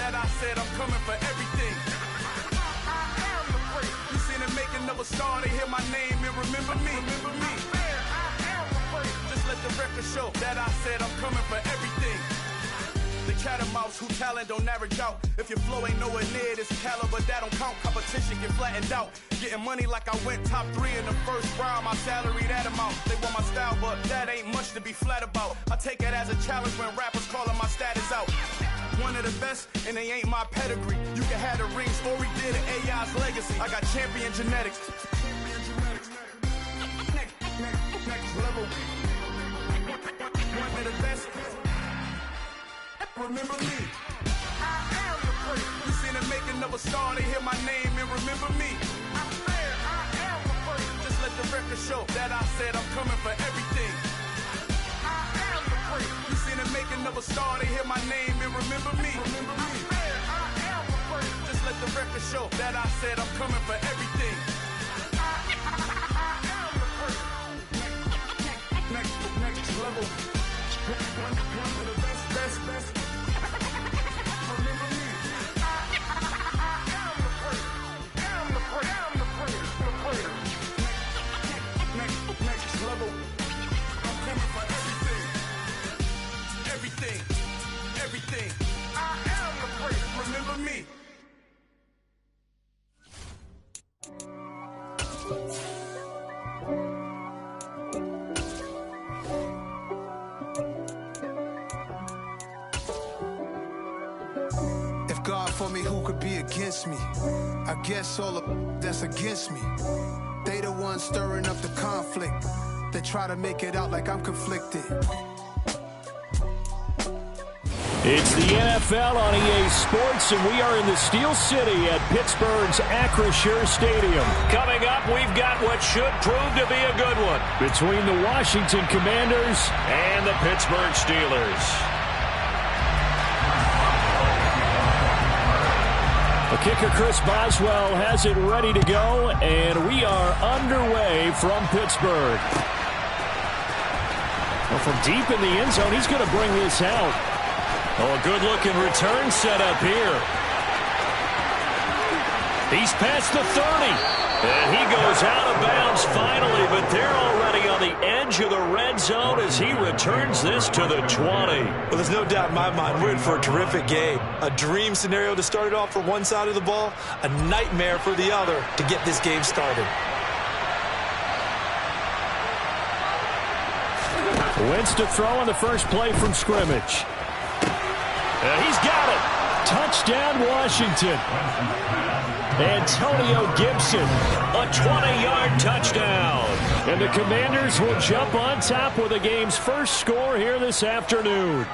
that I said I'm coming for everything. You seen the making of a star, they hear my name and remember me. Just let the record show that I said I'm coming for everything. The catamounts who talent don't average out. If your flow ain't nowhere near this caliber, that don't count. Competition get flattened out. Getting money like I went top 3 in the first round. My salary that amount. They want my style, but that ain't much to be flat about. I take it as a challenge when rappers calling my status out. One of the best, and they ain't my pedigree. You can have the ring, story did it, AI's legacy. I got champion genetics. Next level. One of the best. Remember me. You seen the making of a star, they hear my name and remember me. Just let the record show that I said I'm coming for everything. You seen the making of a star, they hear my name and remember me. Just let the record show that I said I'm coming for everything. Next level. One of the best. Next level. I'm coming for everything. Everything. I am the great. Remember me. If God for me, who could be against me? I guess all of that's against me. They the ones stirring up the conflict. They try to make it out like I'm conflicted. It's the NFL on EA Sports, and we are in the Steel City at Pittsburgh's Acrisure Stadium. Coming up, we've got what should prove to be a good one between the Washington Commanders and the Pittsburgh Steelers. The kicker, Chris Boswell, has it ready to go, and we are underway from Pittsburgh. Well, from deep in the end zone, he's going to bring this out. Oh, a good-looking return set up here. He's past the 30. And he goes out of bounds finally, but they're already on the edge of the red zone as he returns this to the 20. Well, there's no doubt in my mind we're in for a terrific game. A dream scenario to start it off for one side of the ball, a nightmare for the other to get this game started. Wentz to throw on the first play from scrimmage. He's got it. Touchdown, Washington. Antonio Gibson, a 20-yard touchdown. And the Commanders will jump on top with the game's first score here this afternoon.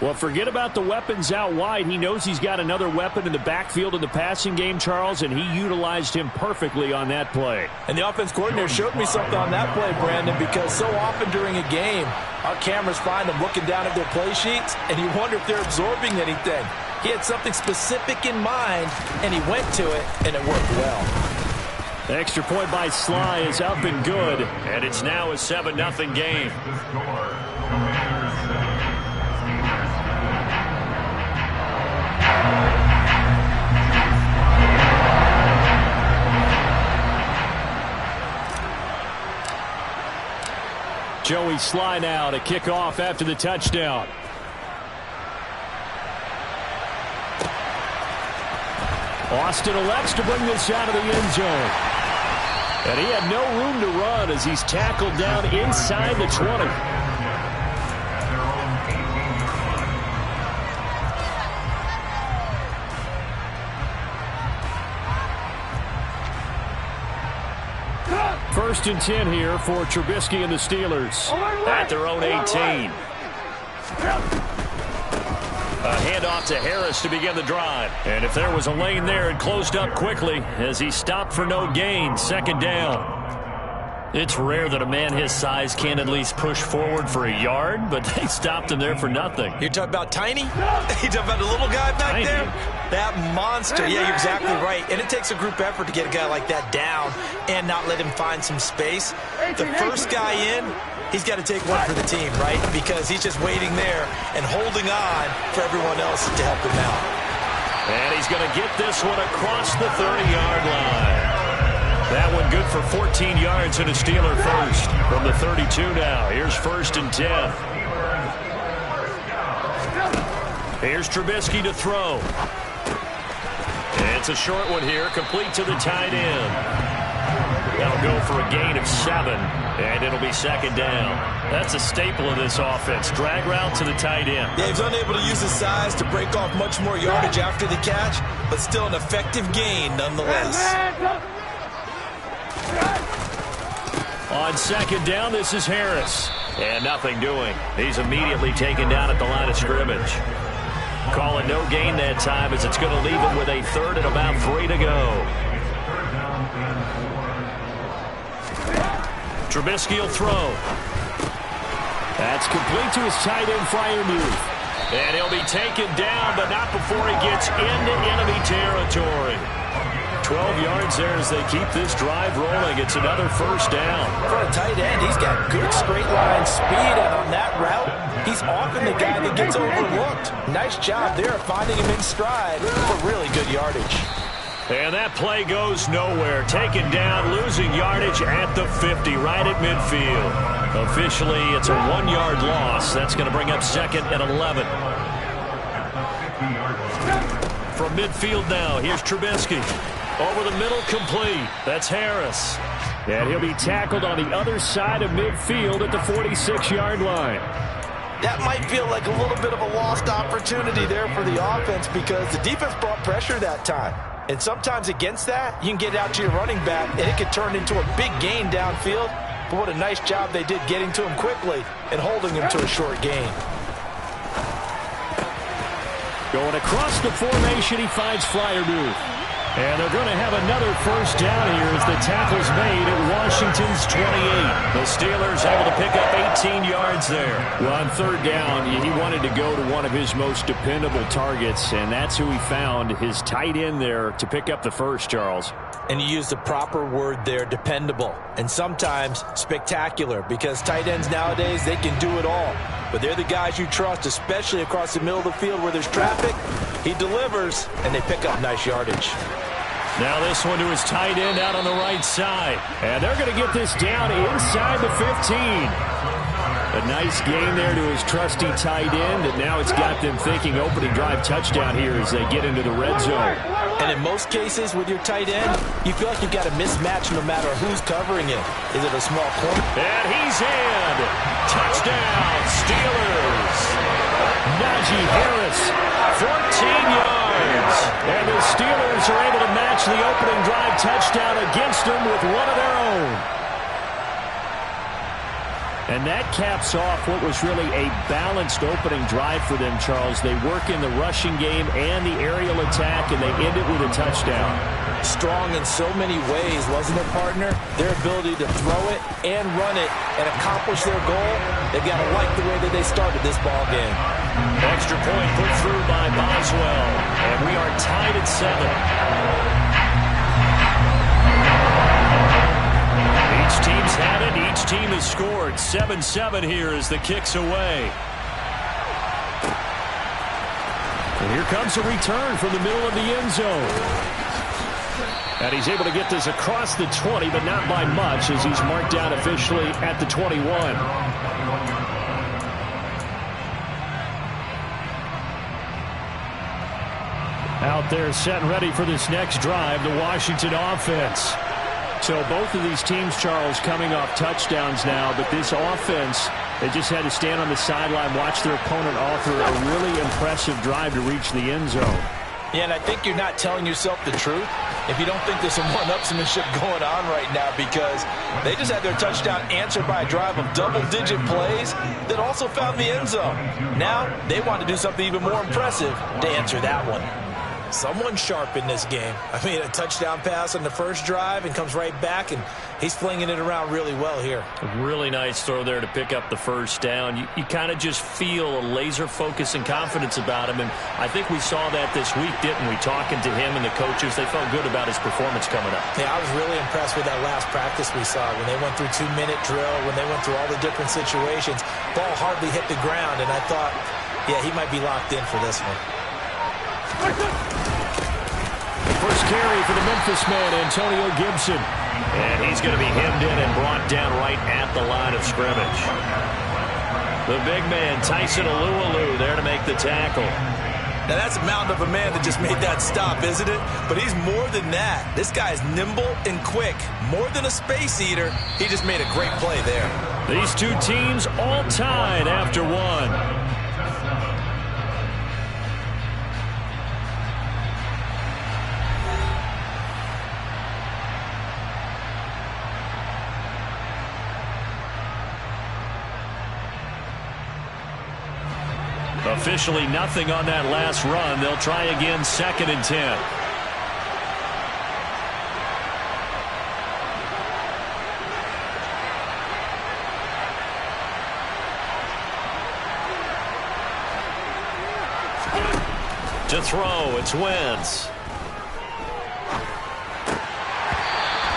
Well, forget about the weapons out wide. He knows he's got another weapon in the backfield in the passing game, Charles, and he utilized him perfectly on that play. And the offense coordinator showed me something on that play, Brandon, because so often during a game, our cameras find them looking down at their play sheets, and you wonder if they're absorbing anything. He had something specific in mind, and he went to it, and it worked well. The extra point by Sly is up and good, and it's now a 7-0 game. Joey Sly now to kick off after the touchdown. Austin elects to bring this out of the end zone. And he had no room to run as he's tackled down inside the 20. First and 10 here for Trubisky and the Steelers at their own 18. A handoff to Harris to begin the drive. And if there was a lane there, it closed up quickly as he stopped for no gain. Second down. It's rare that a man his size can't at least push forward for a yard, but they stopped him there for nothing. You're talking about tiny? You're talking about the little guy back there? That monster. Yeah, you're exactly right. And it takes a group effort to get a guy like that down and not let him find some space. The first guy in, he's got to take one for the team, right? Because he's just waiting there and holding on for everyone else to help him out. And he's going to get this one across the 30-yard line. That one good for 14 yards and a Steeler first from the 32 now. Here's 1st and 10. Here's Trubisky to throw. It's a short one here, complete to the tight end. That'll go for a gain of 7, and it'll be 2nd down. That's a staple of this offense. Drag route to the tight end. Yeah, he's unable to use his size to break off much more yardage after the catch, but still an effective gain nonetheless. On 2nd down, this is Harris. And nothing doing. He's immediately taken down at the line of scrimmage. Calling no gain that time as it's going to leave him with a 3rd and about 3 to go. Trubisky will throw. That's complete to his tight end, Freiermuth. And he'll be taken down, but not before he gets into enemy territory. 12 yards there as they keep this drive rolling. It's another 1st down. For a tight end, he's got good straight line speed, and on that route, he's often the guy that gets overlooked. Nice job there finding him in stride for really good yardage. And that play goes nowhere. Taken down, losing yardage at the 50, right at midfield. Officially, it's a 1-yard loss. That's going to bring up 2nd and 11. From midfield now, here's Trubisky. Over the middle, complete. That's Harris. And he'll be tackled on the other side of midfield at the 46-yard line. That might feel like a little bit of a lost opportunity there for the offense because the defense brought pressure that time. And sometimes against that, you can get out to your running back, and it could turn into a big gain downfield. But what a nice job they did getting to him quickly and holding him to a short gain. Going across the formation, he finds Freiermuth. And they're going to have another 1st down here as the tackle's made at Washington's 28. The Steelers able to pick up 18 yards there. Well, on 3rd down, he wanted to go to one of his most dependable targets, and that's who he found, his tight end there, to pick up the first, Charles. And you use the proper word there, dependable, and sometimes spectacular, because tight ends nowadays, they can do it all. But they're the guys you trust, especially across the middle of the field where there's traffic. He delivers, and they pick up nice yardage. Now this one to his tight end out on the right side. And they're going to get this down inside the 15. A nice gain there to his trusty tight end, and now it's got them thinking opening drive touchdown here as they get into the red zone. And in most cases with your tight end, you feel like you've got a mismatch no matter who's covering it. Is it a small corner? And he's in. Touchdown, Steelers. Najee Harris, 14 yards. And the Steelers are able to match the opening drive touchdown against them with one of their own. And that caps off what was really a balanced opening drive for them, Charles. They work in the rushing game and the aerial attack, and they end it with a touchdown. Strong in so many ways, wasn't it, partner? Their ability to throw it and run it and accomplish their goal, they've got to like the way that they started this ball game. Extra point put through by Boswell, and we are tied at 7. Each team's had it. Each team has scored. 7-7 here as the kick's away. And here comes a return from the middle of the end zone. And he's able to get this across the 20, but not by much as he's marked down officially at the 21. Out there set and ready for this next drive, the Washington offense. So both of these teams, Charles, coming off touchdowns now, but this offense, they just had to stand on the sideline, watch their opponent offer a really impressive drive to reach the end zone. Yeah, and I think you're not telling yourself the truth if you don't think there's some one-upsmanship going on right now, because they just had their touchdown answered by a drive of double-digit plays that also found the end zone. Now they want to do something even more impressive to answer that one. Someone's sharp in this game. I mean, a touchdown pass on the first drive and comes right back, and he's flinging it around really well here. A really nice throw there to pick up the first down. You kind of just feel a laser focus and confidence about him, and I think we saw that this week, didn't we? Talking to him and the coaches, they felt good about his performance coming up. Yeah, I was really impressed with that last practice we saw when they went through 2-minute drill, when they went through all the different situations. Ball hardly hit the ground, and I thought, yeah, he might be locked in for this one. First carry for the Memphis man, Antonio Gibson. And he's going to be hemmed in and brought down right at the line of scrimmage. The big man, Tyson Alualu, there to make the tackle. Now, that's a mountain of a man that just made that stop, isn't it? But he's more than that. This guy's nimble and quick. More than a space eater, he just made a great play there. These two teams all tied after one. Officially nothing on that last run. They'll try again, 2nd and 10. To throw, it's Wentz.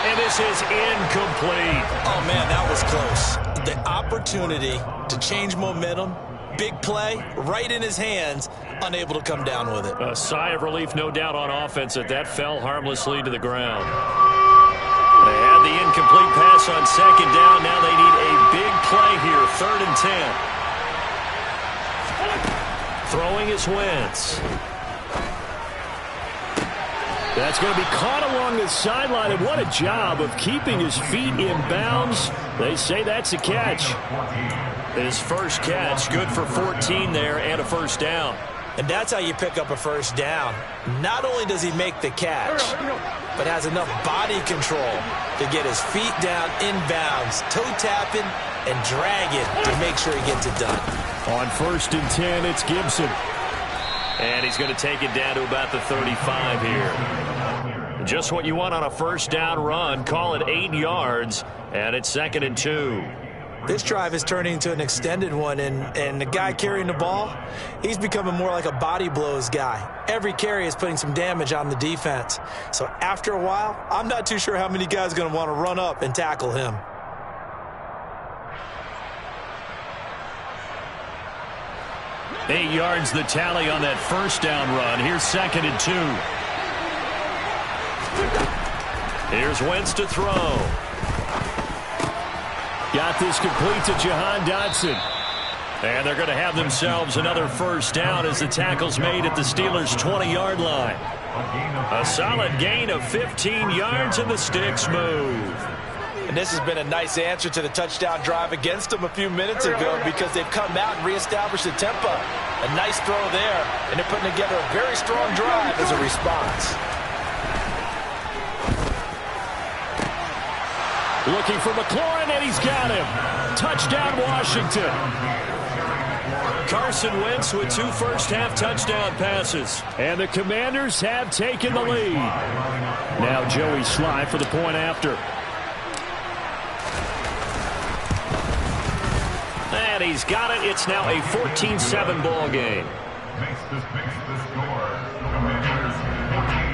And this is incomplete. Oh, man, that was close. The opportunity to change momentum, big play, right in his hands, unable to come down with it. A sigh of relief, no doubt, on offense that fell harmlessly to the ground. They had the incomplete pass on 2nd down. Now they need a big play here, 3rd and 10. Throwing is Wentz. That's going to be caught along the sideline, and what a job of keeping his feet in bounds. They say that's a catch. His first catch, good for 14 there and a first down. And that's how you pick up a first down. Not only does he make the catch, but has enough body control to get his feet down inbounds, toe tapping and dragging to make sure he gets it done. On 1st and 10, it's Gibson. And he's going to take it down to about the 35 here. Just what you want on a first down run. Call it 8 yards, and it's 2nd and 2. This drive is turning into an extended one, and the guy carrying the ball, he's becoming more like a body blows guy. Every carry is putting some damage on the defense. So after a while, I'm not too sure how many guys are going to want to run up and tackle him. Eight yards the tally on that first down run. Here's 2nd and 2. Here's Wentz to throw. Got this complete to Jahan Dotson. And they're going to have themselves another first down as the tackle's made at the Steelers' 20-yard line. A solid gain of 15 yards, and the sticks move. And this has been a nice answer to the touchdown drive against them a few minutes ago, because they've come out and reestablished the tempo. A nice throw there, and they're putting together a very strong drive as a response. Looking for McLaurin, and he's got him. Touchdown, Washington. Carson Wentz with 2 first-half touchdown passes. And the Commanders have taken the lead. Now Joey Sly for the point after. And he's got it. It's now a 14-7 ball game. Makes the score. Commanders 14.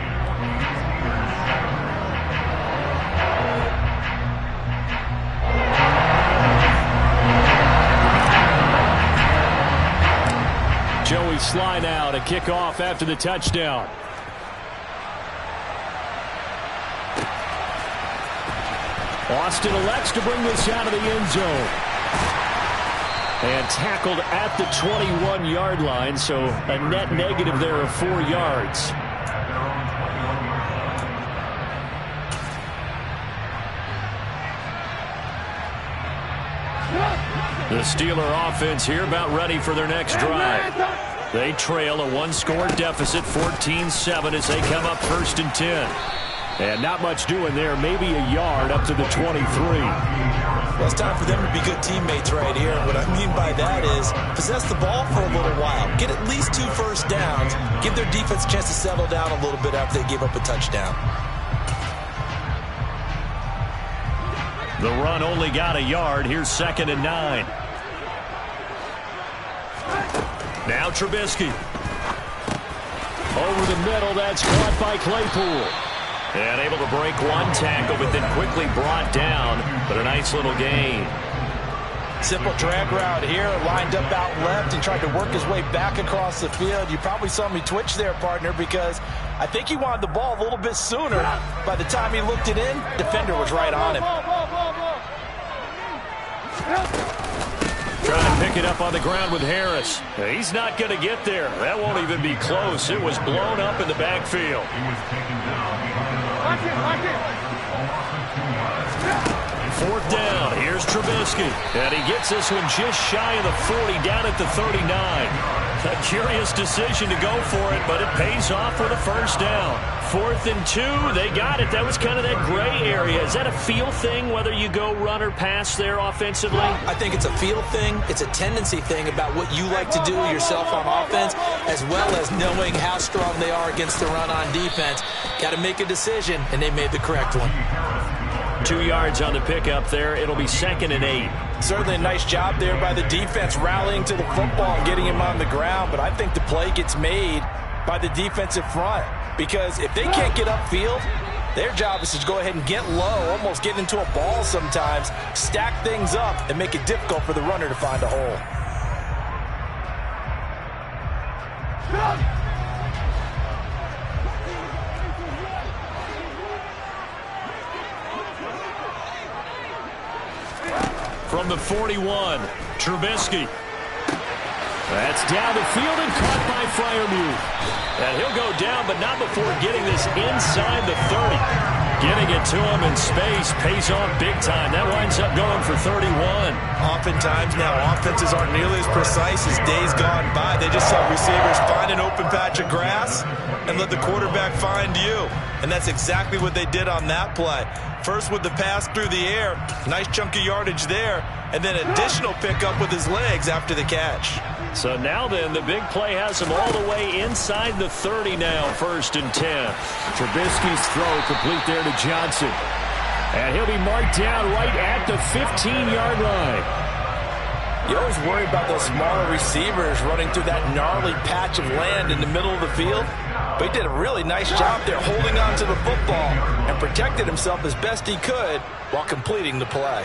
Joey Sly now to kick off after the touchdown. Austin elects to bring this out of the end zone. And tackled at the 21-yard line, so a net negative there of 4 yards. The Steeler offense here about ready for their next drive. They trail a 1-score deficit, 14-7, as they come up 1st and 10. And not much doing there, maybe a yard up to the 23. Well, it's time for them to be good teammates right here. What I mean by that is possess the ball for a little while. Get at least 2 first downs. Give their defense a chance to settle down a little bit after they give up a touchdown. The run only got a yard. Here's 2nd and 9. Now Trubisky. Over the middle, that's caught by Claypool. And able to break one tackle, but then quickly brought down. But a nice little gain. Simple drag route here, lined up out left and tried to work his way back across the field. You probably saw me twitch there, partner, because I think he wanted the ball a little bit sooner. By the time he looked it in, defender was right on him. Trying to pick it up on the ground with Harris. He's not going to get there. That won't even be close. It was blown up in the backfield. He was taken down. 4th down. Here's Trubisky. And he gets this one just shy of the 40, down at the 39. A curious decision to go for it, but it pays off with a first down. 4th and 2. They got it. That was kind of that gray area. Is that a feel thing, whether you go run or pass there offensively? I think it's a feel thing. It's a tendency thing about what you like to do yourself on offense, as well as knowing how strong they are against the run on defense. Got to make a decision, and they made the correct one. 2 yards on the pickup there. It'll be 2nd and 8. Certainly a nice job there by the defense rallying to the football and getting him on the ground, but I think the play gets made by the defensive front, because if they can't get upfield, their job is to go ahead and get low, almost get into a ball sometimes, stack things up, and make it difficult for the runner to find a hole. From the 41, Trubisky. That's down the field and caught by Freiermuth. And he'll go down, but not before getting this inside the 30. Getting it to him in space pays off big time. That winds up going for 31. Oftentimes now, offenses aren't nearly as precise as days gone by. They just have receivers find an open patch of grass and let the quarterback find you. And that's exactly what they did on that play. First with the pass through the air, nice chunk of yardage there, and then additional pickup with his legs after the catch. So now then, the big play has him all the way inside the 30 now, 1st and 10. Trubisky's throw complete there to Johnson. And he'll be marked down right at the 15-yard line. You always worry about those smaller receivers running through that gnarly patch of land in the middle of the field. But he did a really nice job there holding on to the football and protected himself as best he could while completing the play.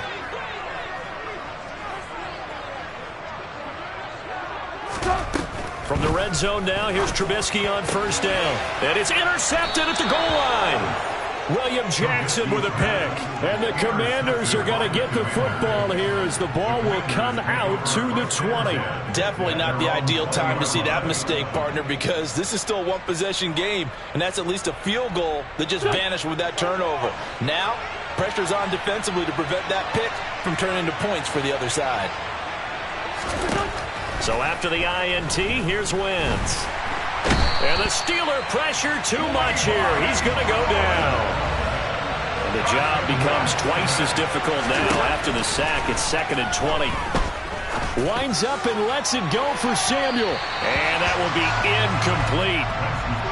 From the red zone now, here's Trubisky on 1st down. And it's intercepted at the goal line. William Jackson with a pick. And the Commanders are going to get the football here as the ball will come out to the 20. Definitely not the ideal time to see that mistake, partner, because this is still a one-possession game, and that's at least a field goal that just vanished with that turnover. Now, pressure's on defensively to prevent that pick from turning into points for the other side. So after the INT, here's Wentz. And the Steeler pressure too much here. He's going to go down. And the job becomes twice as difficult now after the sack. It's 2nd and 20. Winds up and lets it go for Samuel. And that will be incomplete.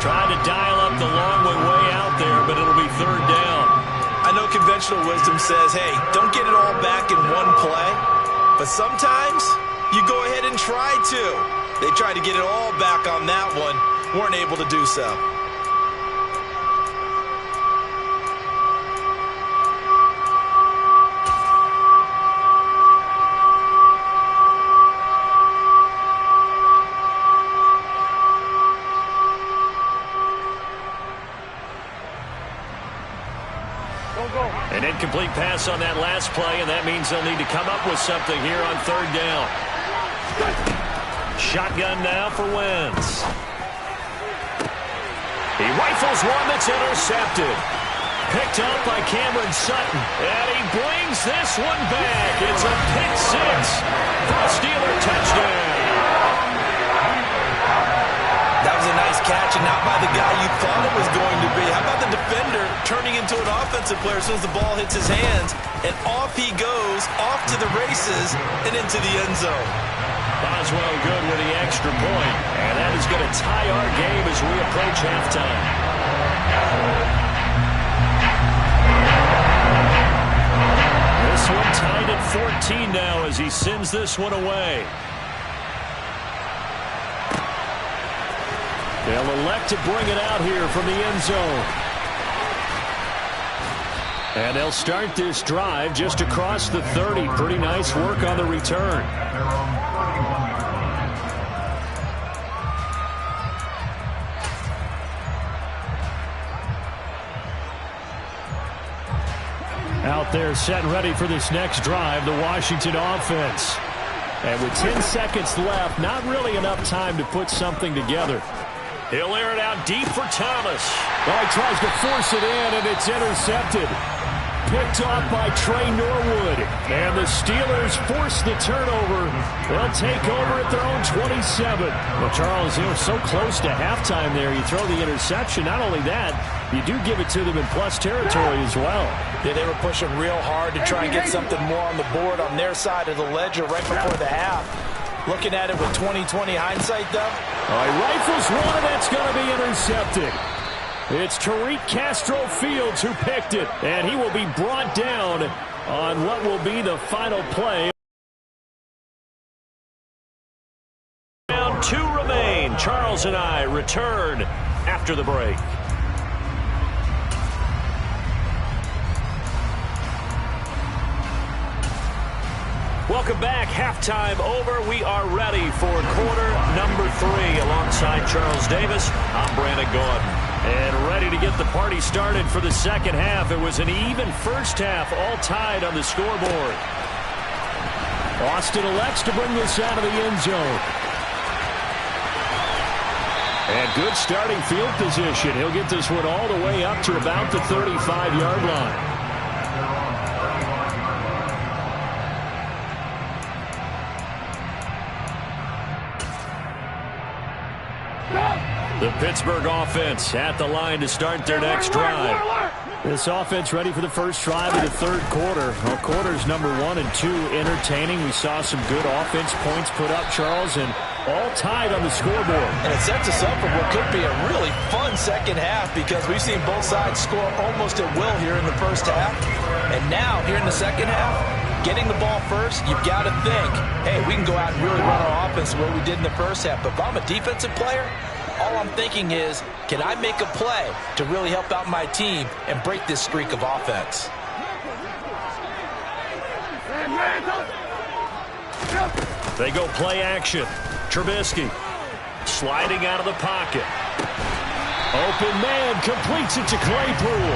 Trying to dial up the long way out there, but it'll be 3rd down. I know conventional wisdom says, hey, don't get it all back in one play. But sometimes you go ahead and try to. They tried to get it all back on that one. Weren't able to do so. An incomplete pass on that last play, and that means they'll need to come up with something here on 3rd down. Shotgun now for Wentz. He rifles one that's intercepted. Picked up by Cameron Sutton. And he brings this one back. It's a pick 6 for a Steeler touchdown. That was a nice catch and not by the guy you thought it was going to be. How about the defender turning into an offensive player as soon as the ball hits his hands, and off he goes, off to the races, and into the end zone. Boswell good with the extra point, and that is going to tie our game as we approach halftime. This one tied at 14 now as he sends this one away. They'll elect to bring it out here from the end zone. And they'll start this drive just across the 30. Pretty nice work on the return. Out there set and ready for this next drive, the Washington offense. And with 10 seconds left, not really enough time to put something together. He'll air it out deep for Thomas. Well, he tries to force it in, and it's intercepted. Picked off by Trey Norwood. And the Steelers force the turnover. They'll take over at their own 27. Well, Charles, they were so close to halftime there. You throw the interception. Not only that, you do give it to them in plus territory as well. Yeah, they were pushing real hard to try and get something more on the board on their side of the ledger right before the half. Looking at it with 20/20 hindsight, though. All right, rifles one, and that's going to be intercepted. It's Tariq Castro-Fields who picked it, and he will be brought down on what will be the final play. Round 2 remain. Charles and I return after the break. Welcome back. Halftime over. We are ready for quarter number 3. Alongside Charles Davis, I'm Brandon Gordon. And ready to get the party started for the second half. It was an even first half, all tied on the scoreboard. Austin elects to bring this out of the end zone. And good starting field position. He'll get this one all the way up to about the 35-yard line. The Pittsburgh offense at the line to start their next drive. This offense ready for the first drive of the third quarter. Well, quarters number 1 and 2 entertaining. We saw some good offense points put up, Charles, and all tied on the scoreboard. And it sets us up for what could be a really fun second half because we've seen both sides score almost at will here in the first half. And now, here in the second half, getting the ball first, you've got to think, hey, we can go out and really run our offense the way we did in the first half. But if I'm a defensive player, all I'm thinking is, can I make a play to really help out my team and break this streak of offense? They go play action. Trubisky sliding out of the pocket. Open man completes it to Claypool.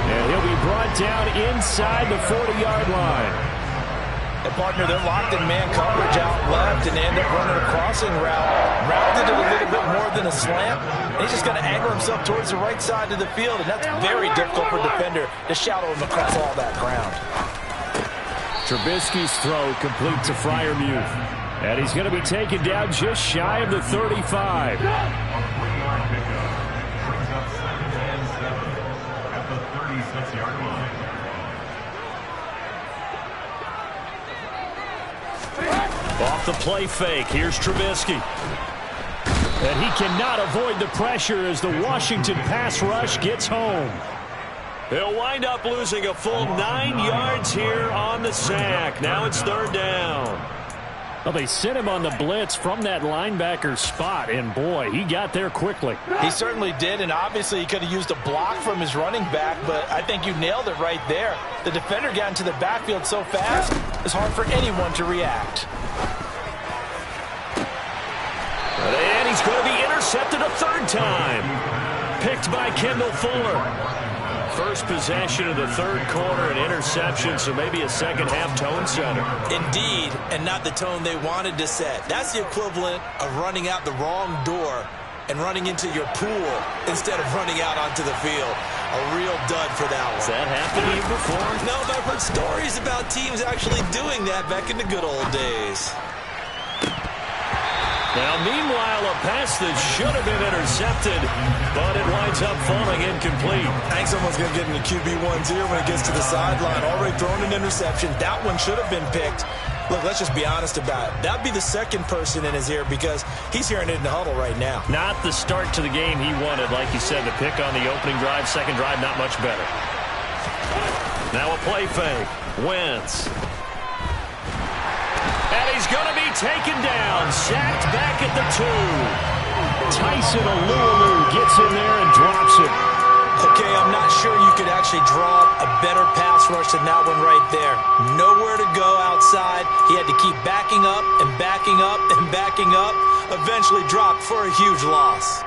And he'll be brought down inside the 40-yard line. And, partner, they're locked in man coverage out left, and they end up running a crossing route. Rounded it a little bit more than a slant. And he's just going to angle himself towards the right side of the field, and that's very difficult for a defender to shadow him across all that ground. Trubisky's throw complete to Freiermuth. And he's going to be taken down just shy of the 35. Brings up 2nd and 7 at the 36-yard line. Off the play fake, here's Trubisky. And he cannot avoid the pressure as the Washington pass rush gets home. They'll wind up losing a full 9 yards here on the sack. Now it's 3rd down. Well, they sent him on the blitz from that linebacker spot, and boy, he got there quickly. He certainly did, and obviously he could have used a block from his running back, but I think you nailed it right there. The defender got into the backfield so fast, it's hard for anyone to react. And he's going to be intercepted a 3rd time. Picked by Kendall Fuller. First possession of the 3rd quarter, an interception, so maybe a second-half tone setter. Indeed, and not the tone they wanted to set. That's the equivalent of running out the wrong door and running into your pool instead of running out onto the field. A real dud for that one. Has that happened to you before? No, but I've heard stories about teams actually doing that back in the good old days. Now, meanwhile, a pass that should have been intercepted, but it winds up falling incomplete. I think someone's going to get in the QB1's ear when it gets to the sideline. Already thrown an interception. That one should have been picked. Look, let's just be honest about it. That would be the second person in his ear because he's hearing it in the huddle right now. Not the start to the game he wanted. Like you said, the pick on the opening drive, second drive, not much better. Now a play fake. Wentz. And he's going to be taken down. Sacked back at the 2. Tyson Alualu gets in there and drops it. Okay, I'm not sure you could actually draw a better pass rush than that one right there. Nowhere to go outside. He had to keep backing up and backing up and backing up. Eventually dropped for a huge loss.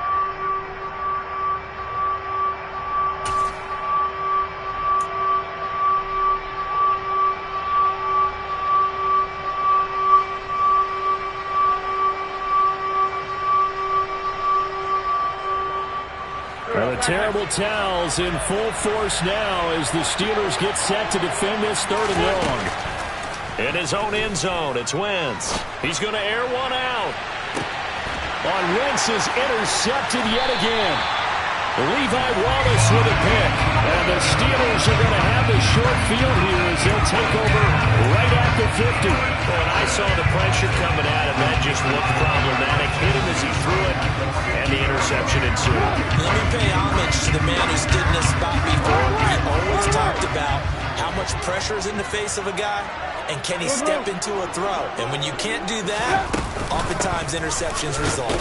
Well, the terrible towels in full force now as the Steelers get set to defend this 3rd and long. In his own end zone, it's Wentz. He's going to air one out. Wentz is intercepted yet again. Levi Wallace with a pick. And the Steelers are going to have the short field here as they'll take over right at the 50. When I saw the pressure coming at him, that just looked problematic. Hit him as he threw it, and the interception ensued. Let me pay homage to the man who stood in this spot before. He always talked about how much pressure is in the face of a guy, and can he step into a throw. And when you can't do that, oftentimes interceptions result.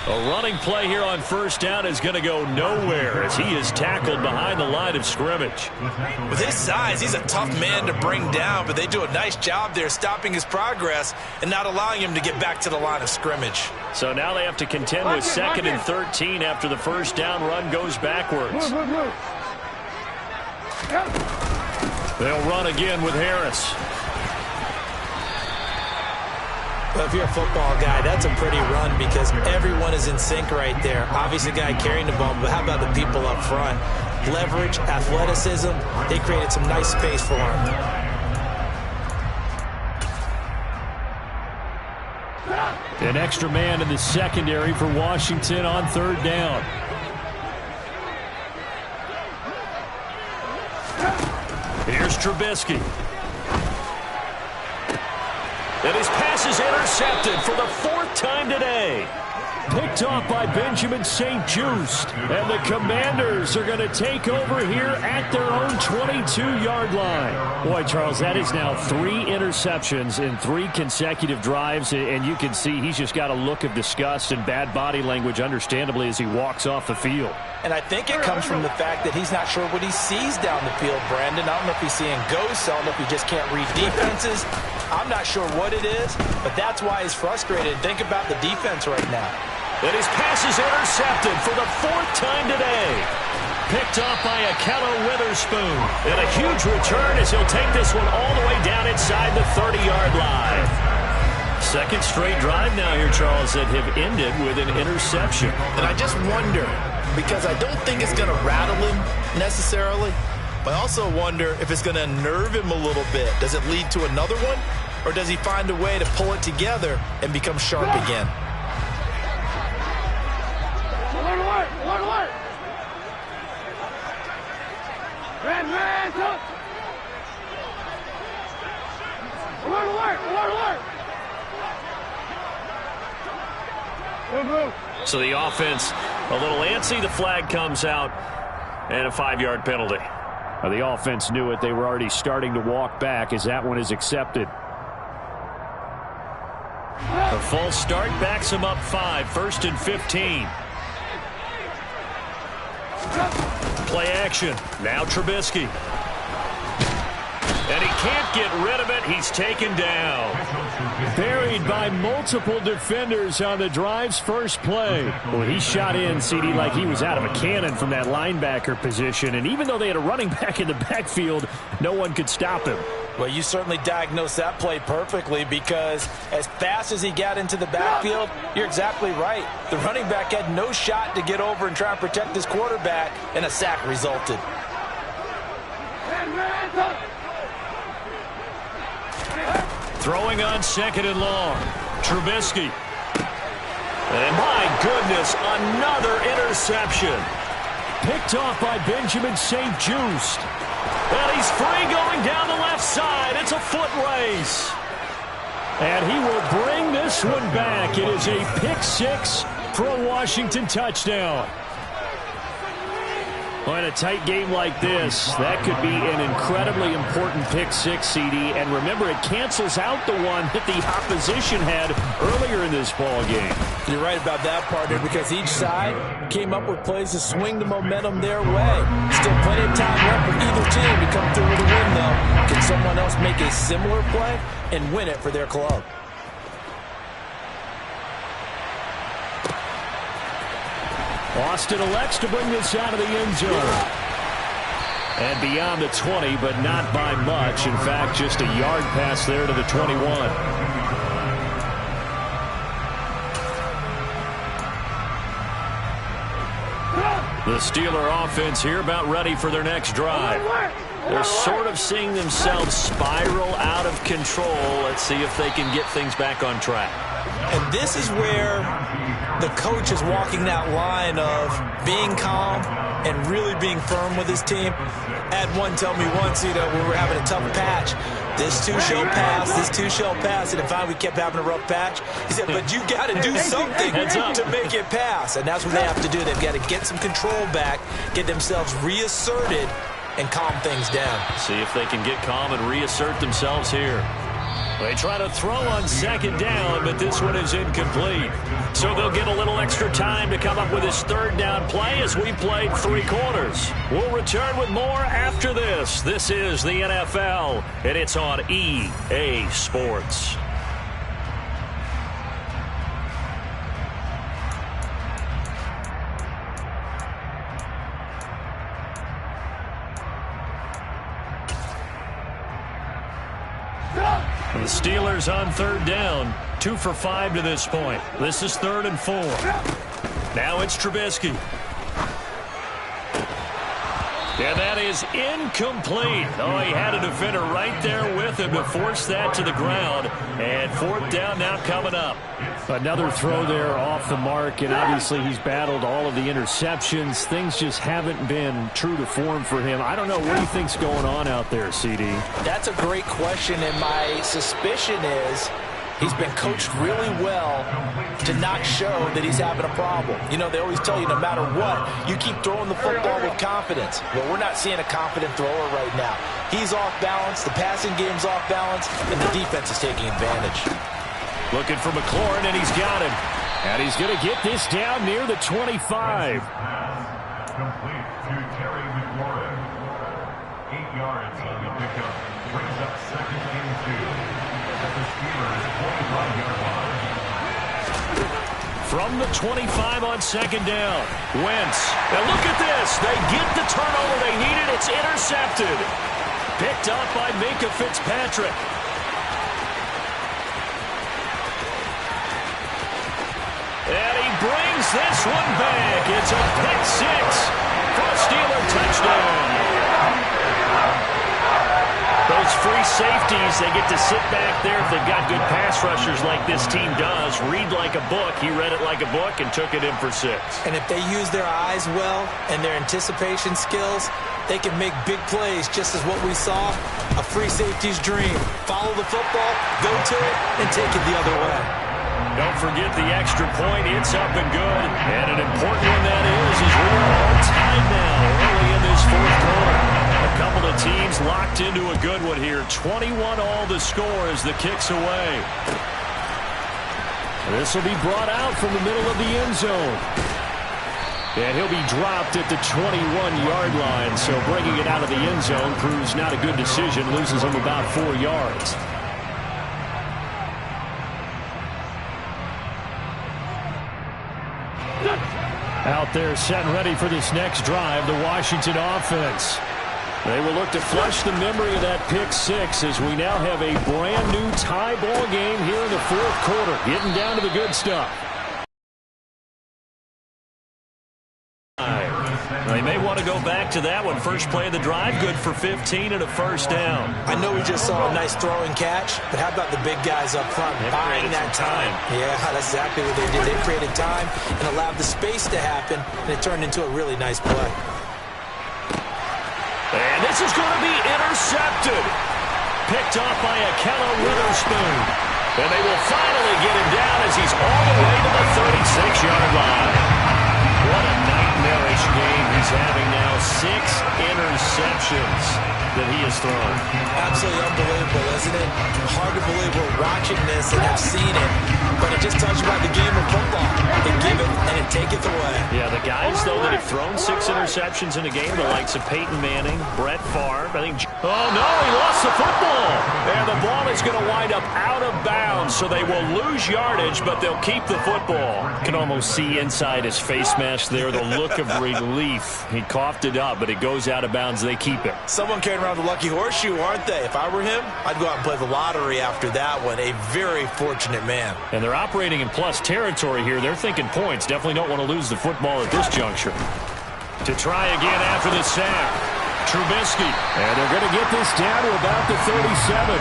A running play here on first down is going to go nowhere as he is tackled behind the line of scrimmage. With his size, he's a tough man to bring down, but they do a nice job there stopping his progress and not allowing him to get back to the line of scrimmage. So now they have to contend with 2nd and 13 after the first down run goes backwards. They'll run again with Harris. Well, if you're a football guy, that's a pretty run because everyone is in sync right there. Obviously, the guy carrying the ball, but how about the people up front? Leverage, athleticism, they created some nice space for him. An extra man in the secondary for Washington on 3rd down. Here's Trubisky. And his pass is intercepted for the 4th time today. Picked off by Benjamin St-Juste. And the Commanders are going to take over here at their own 22-yard line. Boy, Charles, that is now 3 interceptions in 3 consecutive drives. And you can see he's just got a look of disgust and bad body language, understandably, as he walks off the field. And I think it comes from the fact that he's not sure what he sees down the field, Brandon. I don't know if he's seeing ghosts. I don't know if he just can't read defenses. I'm not sure what it is, but that's why he's frustrated. Think about the defense right now. And his pass is intercepted for the 4th time today. Picked off by Akello Witherspoon. And a huge return as he'll take this one all the way down inside the 30-yard line. 2nd straight drive now here, Charles, that have ended with an interception. And I just wonder, because I don't think it's going to rattle him necessarily, but I also wonder if it's going to unnerve him a little bit. Does it lead to another one, or does he find a way to pull it together and become sharp again? So the offense a little antsy. The flag comes out and a 5-yard penalty. The offense knew it. They were already starting to walk back as that one is accepted. A false start backs him up 5. 1st and 15. Play action. Now Trubisky. And he can't get rid of it. He's taken down. Buried by multiple defenders on the drive's first play. Well, he shot in, CD, like he was out of a cannon from that linebacker position. And even though they had a running back in the backfield, no one could stop him. Well, you certainly diagnosed that play perfectly because as fast as he got into the backfield, you're exactly right. The running back had no shot to get over and try and protect his quarterback, and a sack resulted. Throwing on 2nd and long. Trubisky. And my goodness, another interception. Picked off by Benjamin St-Juste. And he's free going down the left side. It's a foot race. And he will bring this one back. It is a pick six for a Washington touchdown. Well, in a tight game like this, that could be an incredibly important pick six, CD. And remember, it cancels out the one that the opposition had earlier in this ball game. You're right about that, partner, because each side came up with plays to swing the momentum their way. Still plenty of time left for either team to come through with a win, though. Can someone else make a similar play and win it for their club? Austin elects to bring this out of the end zone. And beyond the 20, but not by much. In fact, just a yard pass there to the 21. The Steeler offense here about ready for their next drive. They're sort of seeing themselves spiral out of control. Let's see if they can get things back on track. And this is where the coach is walking that line of being calm and really being firm with his team. I had one tell me once, when we were having a tough patch, this too shall pass, this too shall pass. And finally we kept having a rough patch. He said, but you got to do something to make it pass. And that's what they have to do. They've got to get some control back, get themselves reasserted, and calm things down. See if they can get calm and reassert themselves here. They try to throw on second down, but this one is incomplete. So they'll get a little extra time to come up with his third down play as we played 3 quarters. We'll return with more after this. This is the NFL, and it's on EA Sports. The Steelers on third down, 2 for 5 to this point. This is 3rd and 4. Now it's Trubisky. And that is incomplete. Oh, he had a defender right there with him to force that to the ground. And 4th down now coming up. Another throw there off the mark, and obviously he's battled all of the interceptions. Things just haven't been true to form for him. I don't know. What do you think's going on out there, CD? That's a great question, and my suspicion is he's been coached really well to not show that he's having a problem. They always tell you no matter what, you keep throwing the football with confidence. Well, we're not seeing a confident thrower right now. He's off balance, the passing game's off balance, and the defense is taking advantage. Looking for McLaurin, and he's got him. And he's going to get this down near the 25. Complete to Terry McLaurin. 8 yards on the pickup. Brings up 2nd and 2. At the Steelers' 25-yard line. From the 25 on 2nd down. Wentz. And look at this. They get the turnover they needed. It's intercepted. Picked up by Minkah Fitzpatrick. And he brings this one back. It's a pick 6 for a Steeler touchdown. Those free safeties, they get to sit back there if they've got good pass rushers like this team does. Read like a book. He read it like a book and took it in for 6. And if they use their eyes well and their anticipation skills, they can make big plays, just as what we saw, a free safety's dream. Follow the football, go to it, and take it the other way. Don't forget the extra point. It's up and good. And an important one that is we are all tied now early in this 4th quarter. A couple of teams locked into a good one here. 21 all the score as the kick's away. This will be brought out from the middle of the end zone. And he'll be dropped at the 21-yard line. So bringing it out of the end zone proves not a good decision. Loses him about 4 yards. Out there set and ready for this next drive, the Washington offense. They will look to flush the memory of that pick 6 as we now have a brand new tie ball game here in the 4th quarter. Getting down to the good stuff. They may want to go back to that one. First play of the drive, good for 15 and a first down. I know we just saw a nice throwing catch, but how about the big guys up front buying that time? Yeah, that's exactly what they did. They created time and allowed the space to happen, and it turned into a really nice play. And this is going to be intercepted. Picked off by Akello Witherspoon. And they will finally get him down as he's all the way to the 36-yard line. What a nightmarish game he's having now. 6 interceptions that he has thrown. Absolutely unbelievable, isn't it? Hard to believe we're watching this and have seen it, but it just tells you about the game of football. They give it and it taketh away. Yeah, the guys, though, that have thrown 6 interceptions in a game, the likes of Peyton Manning, Brett Favre, I think... Oh, no, he lost the football. And the ball is going to wind up out of bounds, so they will lose yardage, but they'll keep the football. You can almost see inside his face mask there the look of relief. He coughed it up, but it goes out of bounds. They keep it. Someone carrying around the lucky horseshoe, aren't they? If I were him, I'd go out and play the lottery after that one. A very fortunate man. And they're operating in plus territory here. They're thinking points. Definitely don't want to lose the football at this juncture. To try again after the sack. Trubisky. And they're going to get this down to about the 37.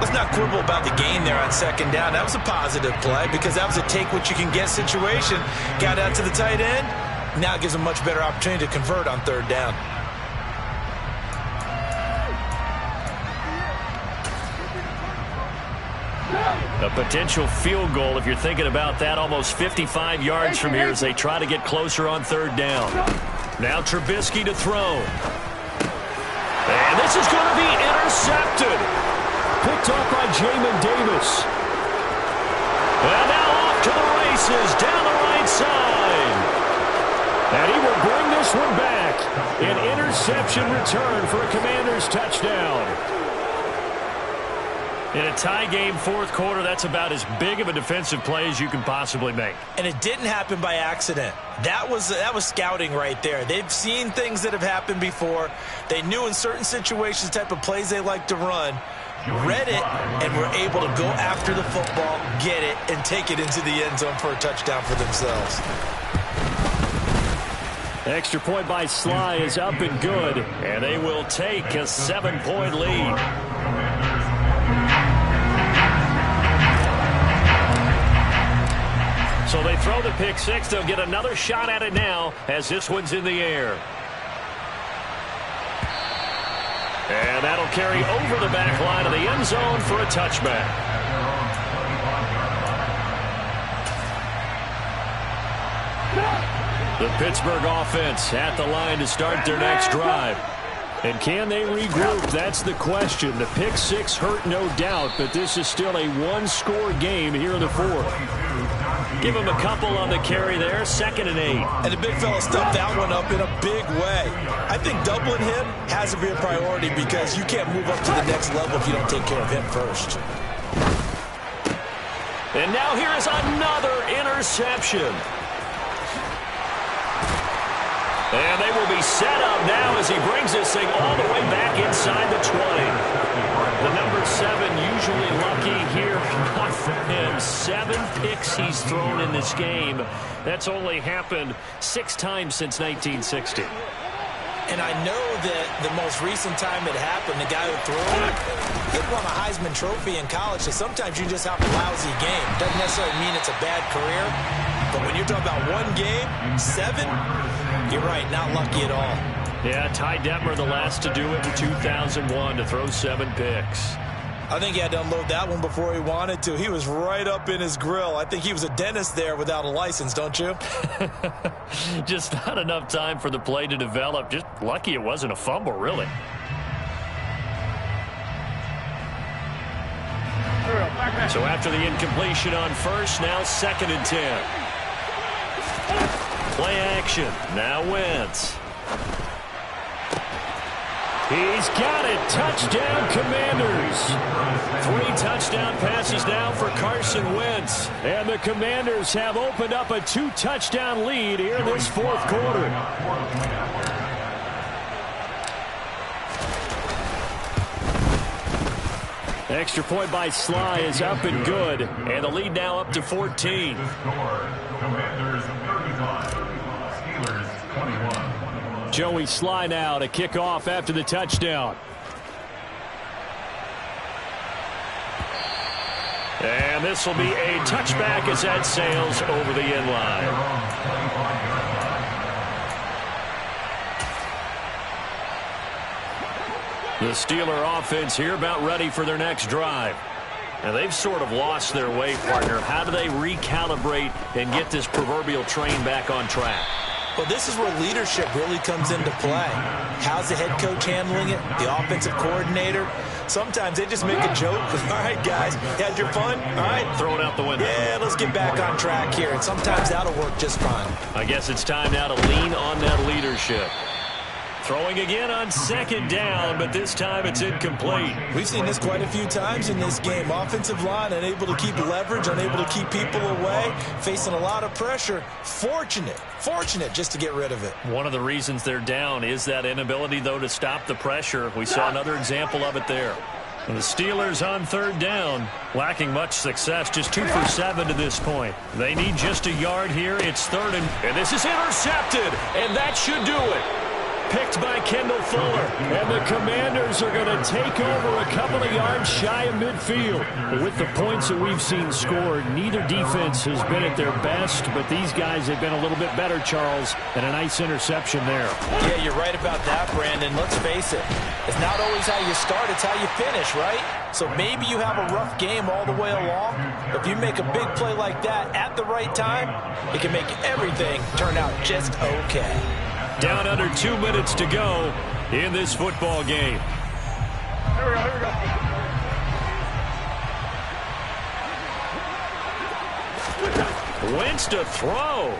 Let's not quibble about the gain there on second down. That was a positive play because that was a take-what-you-can-get situation. Got out to the tight end. Now it gives them a much better opportunity to convert on third down. A potential field goal, if you're thinking about that, almost 55 yards from here as they try to get closer on third down. Now Trubisky to throw. And this is going to be intercepted. Picked off by Jamin Davis. And now off to the races down the right side. And he will bring this one back. An interception return for a Commanders touchdown. In a tie game, fourth quarter, that's about as big of a defensive play as you can possibly make. And it didn't happen by accident. That was scouting right there. They've seen things that have happened before. They knew in certain situations the type of plays they like to run, read it, and were able to go after the football, get it, and take it into the end zone for a touchdown for themselves. Extra point by Sly is up and good, and they will take a 7-point lead. So they throw the pick six. They'll get another shot at it now as this one's in the air. And that'll carry over the back line of the end zone for a touchback. The Pittsburgh offense at the line to start their next drive. And can they regroup? That's the question. The pick six hurt, no doubt, but this is still a one-score game here in the fourth. Give him a couple on the carry there, 2nd and 8. And the big fella stuffed that one up in a big way. I think doubling him has to be a priority because you can't move up to the next level if you don't take care of him first. And now here is another interception. And they will be set up now as he brings this thing all the way back inside the 20. The number 7 usually lucky here. Not for him. 7 picks he's thrown in this game. That's only happened 6 times since 1960. And I know that the most recent time it happened, the guy who threw it, he won a Heisman Trophy in college, so sometimes you just have a lousy game. Doesn't necessarily mean it's a bad career, but when you're talking about one game, 7, you're right, not lucky at all. Yeah, Ty Detmer, the last to do it in 2001, to throw 7 picks. I think he had to unload that one before he wanted to. He was right up in his grill. I think he was a dentist there without a license, don't you? Just not enough time for the play to develop. Just lucky it wasn't a fumble, really. So after the incompletion on first, now 2nd and 10. Play action. Now Wentz. He's got it. Touchdown, Commanders. 3 touchdown passes now for Carson Wentz. And the Commanders have opened up a 2-touchdown lead here in this fourth quarter. Extra point by Sly is up and good. And the lead now up to 14. Commanders 35, Steelers 21. Joey Sly now to kick off after the touchdown. And this will be a touchback as that sails over the end line. The Steeler offense here about ready for their next drive. And they've sort of lost their way, partner. How do they recalibrate and get this proverbial train back on track? Well, this is where leadership really comes into play. How's the head coach handling it? The offensive coordinator? Sometimes they just make a joke. All right, guys, you had your fun? All right. Throw it out the window. Yeah, let's get back on track here. And sometimes that'll work just fine. I guess it's time now to lean on that leadership. Throwing again on second down, but this time it's incomplete. We've seen this quite a few times in this game. Offensive line unable to keep leverage, unable to keep people away, facing a lot of pressure. Fortunate just to get rid of it. One of the reasons they're down is that inability, though, to stop the pressure. We saw another example of it there. And the Steelers on third down, lacking much success, just 2 for 7 to this point. They need just a yard here. It's third, and this is intercepted, and that should do it. Picked by Kendall Fuller. And the Commanders are going to take over a couple of yards shy of midfield. With the points that we've seen scored, neither defense has been at their best, but these guys have been a little bit better, Charles, and a nice interception there. Yeah, you're right about that, Brandon. Let's face it. It's not always how you start, it's how you finish, right? So maybe you have a rough game all the way along. If you make a big play like that at the right time, it can make everything turn out just okay. Down under 2 minutes to go in this football game. Here we go. Wentz to throw.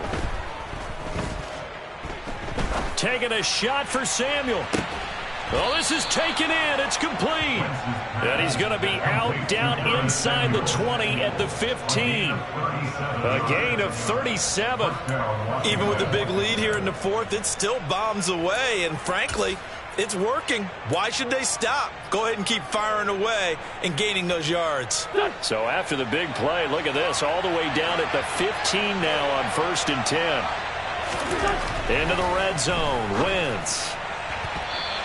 Taking a shot for Samuel. Oh, this is taken in. It's complete. And he's going to be out down inside the 20 at the 15. A gain of 37. Even with the big lead here in the fourth, it still bombs away. And frankly, it's working. Why should they stop? Go ahead and keep firing away and gaining those yards. So after the big play, look at this. All the way down at the 15 now on 1st and 10. Into the red zone. Wentz.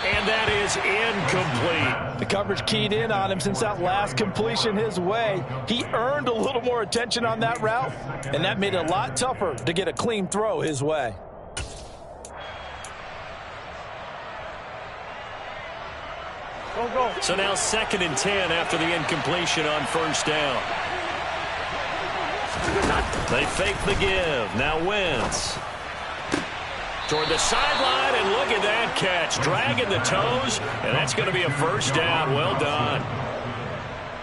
And that is incomplete. The coverage keyed in on him since that last completion his way. He earned a little more attention on that route, and that made it a lot tougher to get a clean throw his way. Go. So now 2nd and 10 after the incompletion on 1st down. They fake the give. Now Wentz. Toward the sideline, and look at that catch. Dragging the toes, and that's going to be a 1st down. Well done.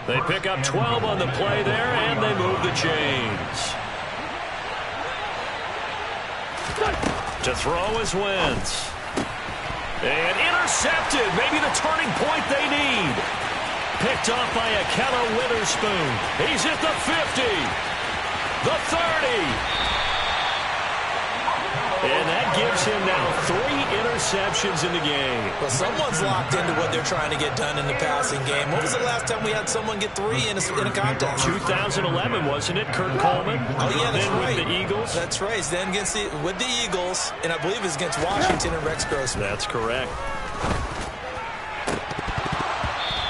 They pick up 12 on the play there, and they move the chains. To throw is Wentz. And intercepted. Maybe the turning point they need. Picked off by Akello Witherspoon. He's at the 50. The 30. And that gives him now 3 interceptions in the game. Well, someone's locked into what they're trying to get done in the passing game. When was the last time we had someone get 3 in a contest? 2011, wasn't it? Kurt Coleman. Oh, yeah, that's then right. With the Eagles. That's right. Then with the Eagles, and I believe it's against Washington and Rex Grossman. That's correct.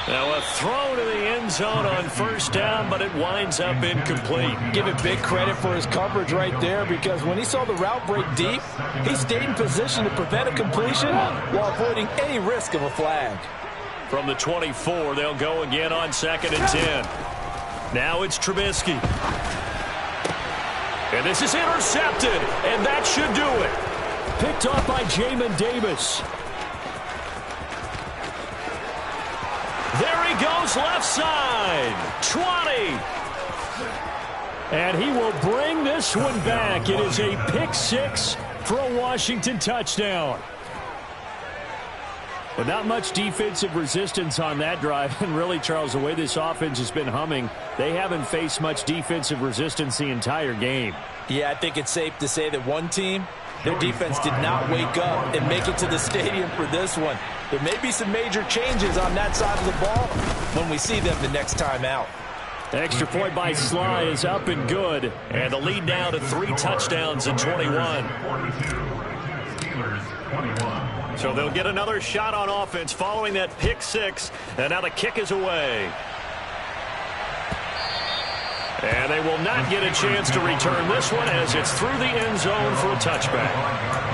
Now a throw to the end zone on 1st down, but it winds up incomplete. Give it big credit for his coverage right there, because when he saw the route break deep, he stayed in position to prevent a completion while avoiding any risk of a flag. From the 24, they'll go again on 2nd and 10. Now it's Trubisky. And this is intercepted, and that should do it. Picked off by Jamin Davis. There he goes, left side. 20. And he will bring this one back. It is a pick 6 for a Washington touchdown. But not much defensive resistance on that drive. And really, Charles, the way this offense has been humming, they haven't faced much defensive resistance the entire game. Yeah, I think it's safe to say that one team, their defense did not wake up and make it to the stadium for this one. There may be some major changes on that side of the ball when we see them the next time out. Extra point by Sly is up and good. And the lead now to 3 touchdowns in 21. Steelers 21. So they'll get another shot on offense following that pick six. And now the kick is away. And they will not get a chance to return this one as it's through the end zone for a touchback.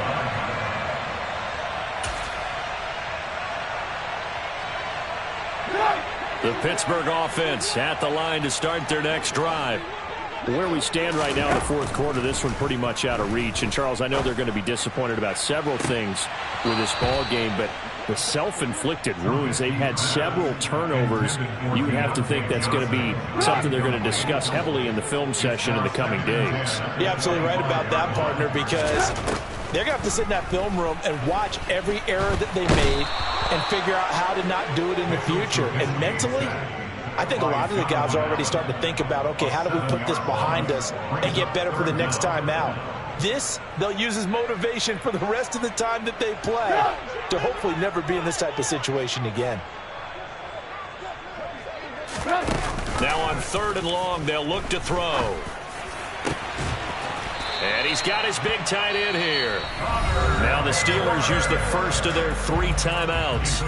The Pittsburgh offense at the line to start their next drive. Where we stand right now in the fourth quarter, this one pretty much out of reach. And, Charles, I know they're going to be disappointed about several things with this ball game, but the self-inflicted wounds, they've had several turnovers. You would have to think that's going to be something they're going to discuss heavily in the film session in the coming days. You're absolutely right about that, partner, because they're going to have to sit in that film room and watch every error that they made and figure out how to not do it in the future. And mentally, I think a lot of the guys are already starting to think about, okay, how do we put this behind us and get better for the next time out? This, they'll use as motivation for the rest of the time that they play to hopefully never be in this type of situation again. Now on 3rd and long, they'll look to throw. And he's got his big tight end here. Now the Steelers use the first of their 3 timeouts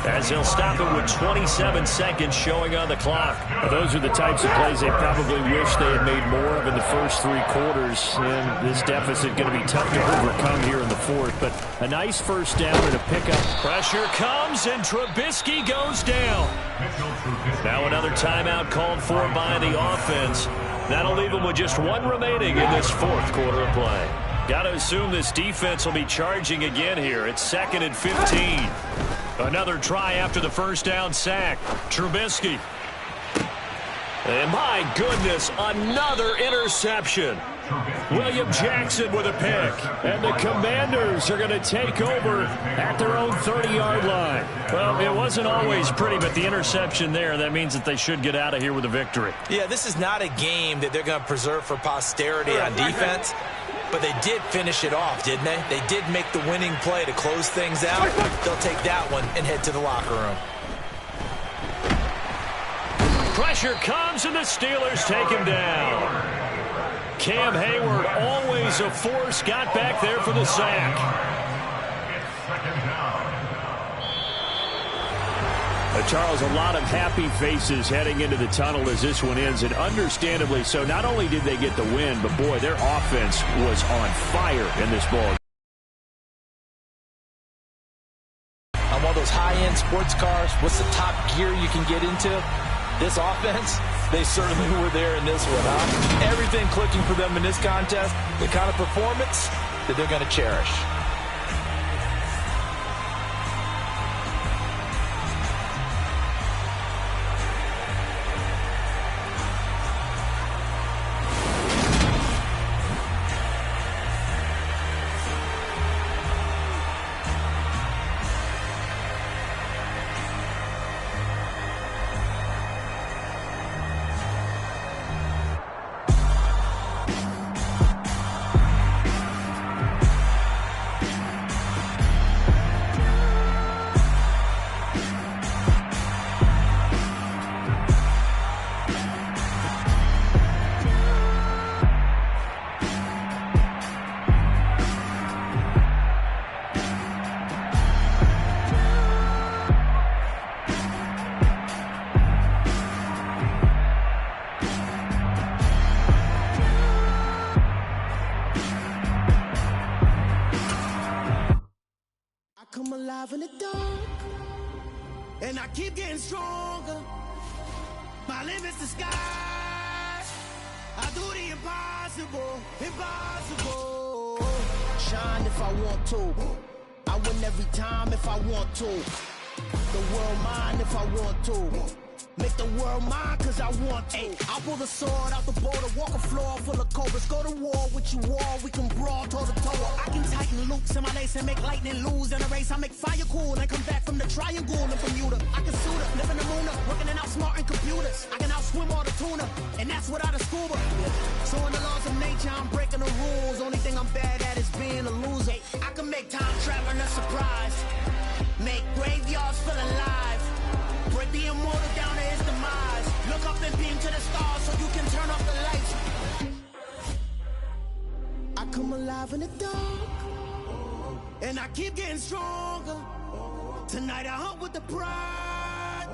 as they'll stop it with 27 seconds showing on the clock. Well, those are the types of plays they probably wish they had made more of in the first 3 quarters. And this deficit going to be tough to overcome here in the fourth. But a nice first down and a pickup. Pressure comes and Trubisky goes down. Now another timeout called for by the offense. That'll leave them with just 1 remaining in this fourth quarter of play. Got to assume this defense will be charging again here. It's 2nd and 15. Another try after the first down sack. Trubisky. And my goodness, another interception. William Jackson with a pick. And the Commanders are going to take over at their own 30-yard line. Well, it wasn't always pretty, but the interception there, that means that they should get out of here with a victory. Yeah, this is not a game that they're going to preserve for posterity on defense, but they did finish it off, didn't they? They did make the winning play to close things out. They'll take that one and head to the locker room. Pressure comes, and the Steelers take him down. Cam Hayward, always a force, got back there for the sack. Charles, a lot of happy faces heading into the tunnel as this one ends, and understandably so. Not only did they get the win, but, boy, their offense was on fire in this ball. On one of those high-end sports cars, what's the top gear you can get into? This offense, they certainly were there in this one, huh? Everything clicking for them in this contest, the kind of performance that they're going to cherish. Come alive in the dark, and I keep getting stronger. My limit's the sky. I do the impossible, impossible. Shine if I want to. I win every time if I want to. The world mine if I want to. Make the world mine cause I want to. I pull the sword out the border, walk a floor full of cobras. Go to war with you all, we can brawl toe to toe. I can tighten loops in my lace and make lightning lose in a race. I make fire cool and come back from the triangle and Bermuda. I can suit up, live in the moon up, working and outsmarting computers. I can outswim all the tuna, and that's without a scuba. So in the laws of nature, I'm breaking the rules. Only thing I'm bad at is being a loser. I can make time traveling a surprise. Make graveyards feel alive. Break the immortal down to his demise. Look up and beam to the stars so you can turn off the lights. I come alive in the dark, and I keep getting stronger. Tonight I hunt with the pride.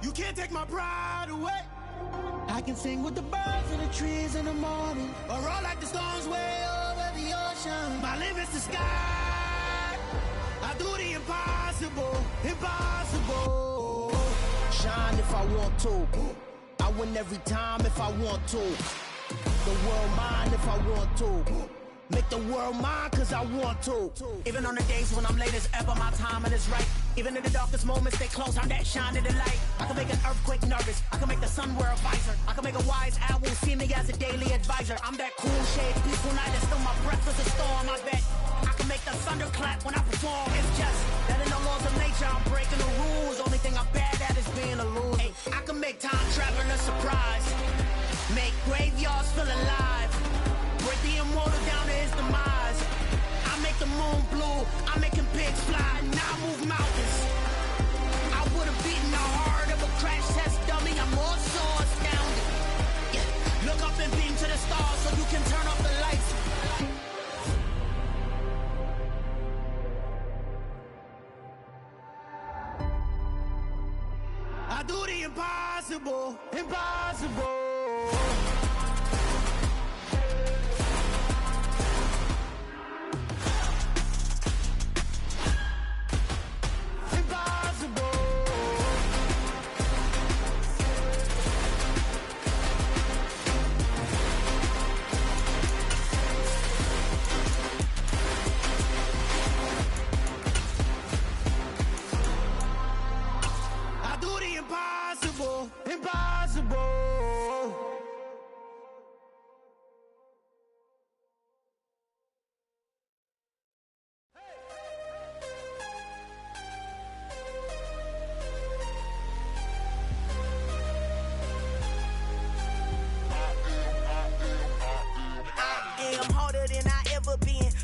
You can't take my pride away. I can sing with the birds and the trees in the morning, or roll like the storms way over the ocean. My limit's the sky. I do the impossible, impossible. Shine if I want to. I win every time if I want to. The world mine if I want to. Make the world mine cause I want to. Even on the days when I'm late as ever, my timing is right. Even in the darkest moments, stay close, I'm that shine in the light. I can make an earthquake nervous, I can make the sun wear a visor. I can make a wise owl see me as a daily advisor. I'm that cool shade, peaceful night, and still my breath is a storm, I bet. I can make the thunder clap when I perform. It's just that in the laws of nature, I'm breaking the rules. Only thing I'm bad at is being a loser. Hey, I can make time travel a surprise. Make graveyards feel alive. Break the immortal down to his demise. I make the moon blue, I'm making pigs fly, and I move mountains. I would've beaten the heart of a crash test dummy, I'm more so astounded. Yeah. Look up and beam to the stars so you can turn off the lights. I do the impossible, impossible.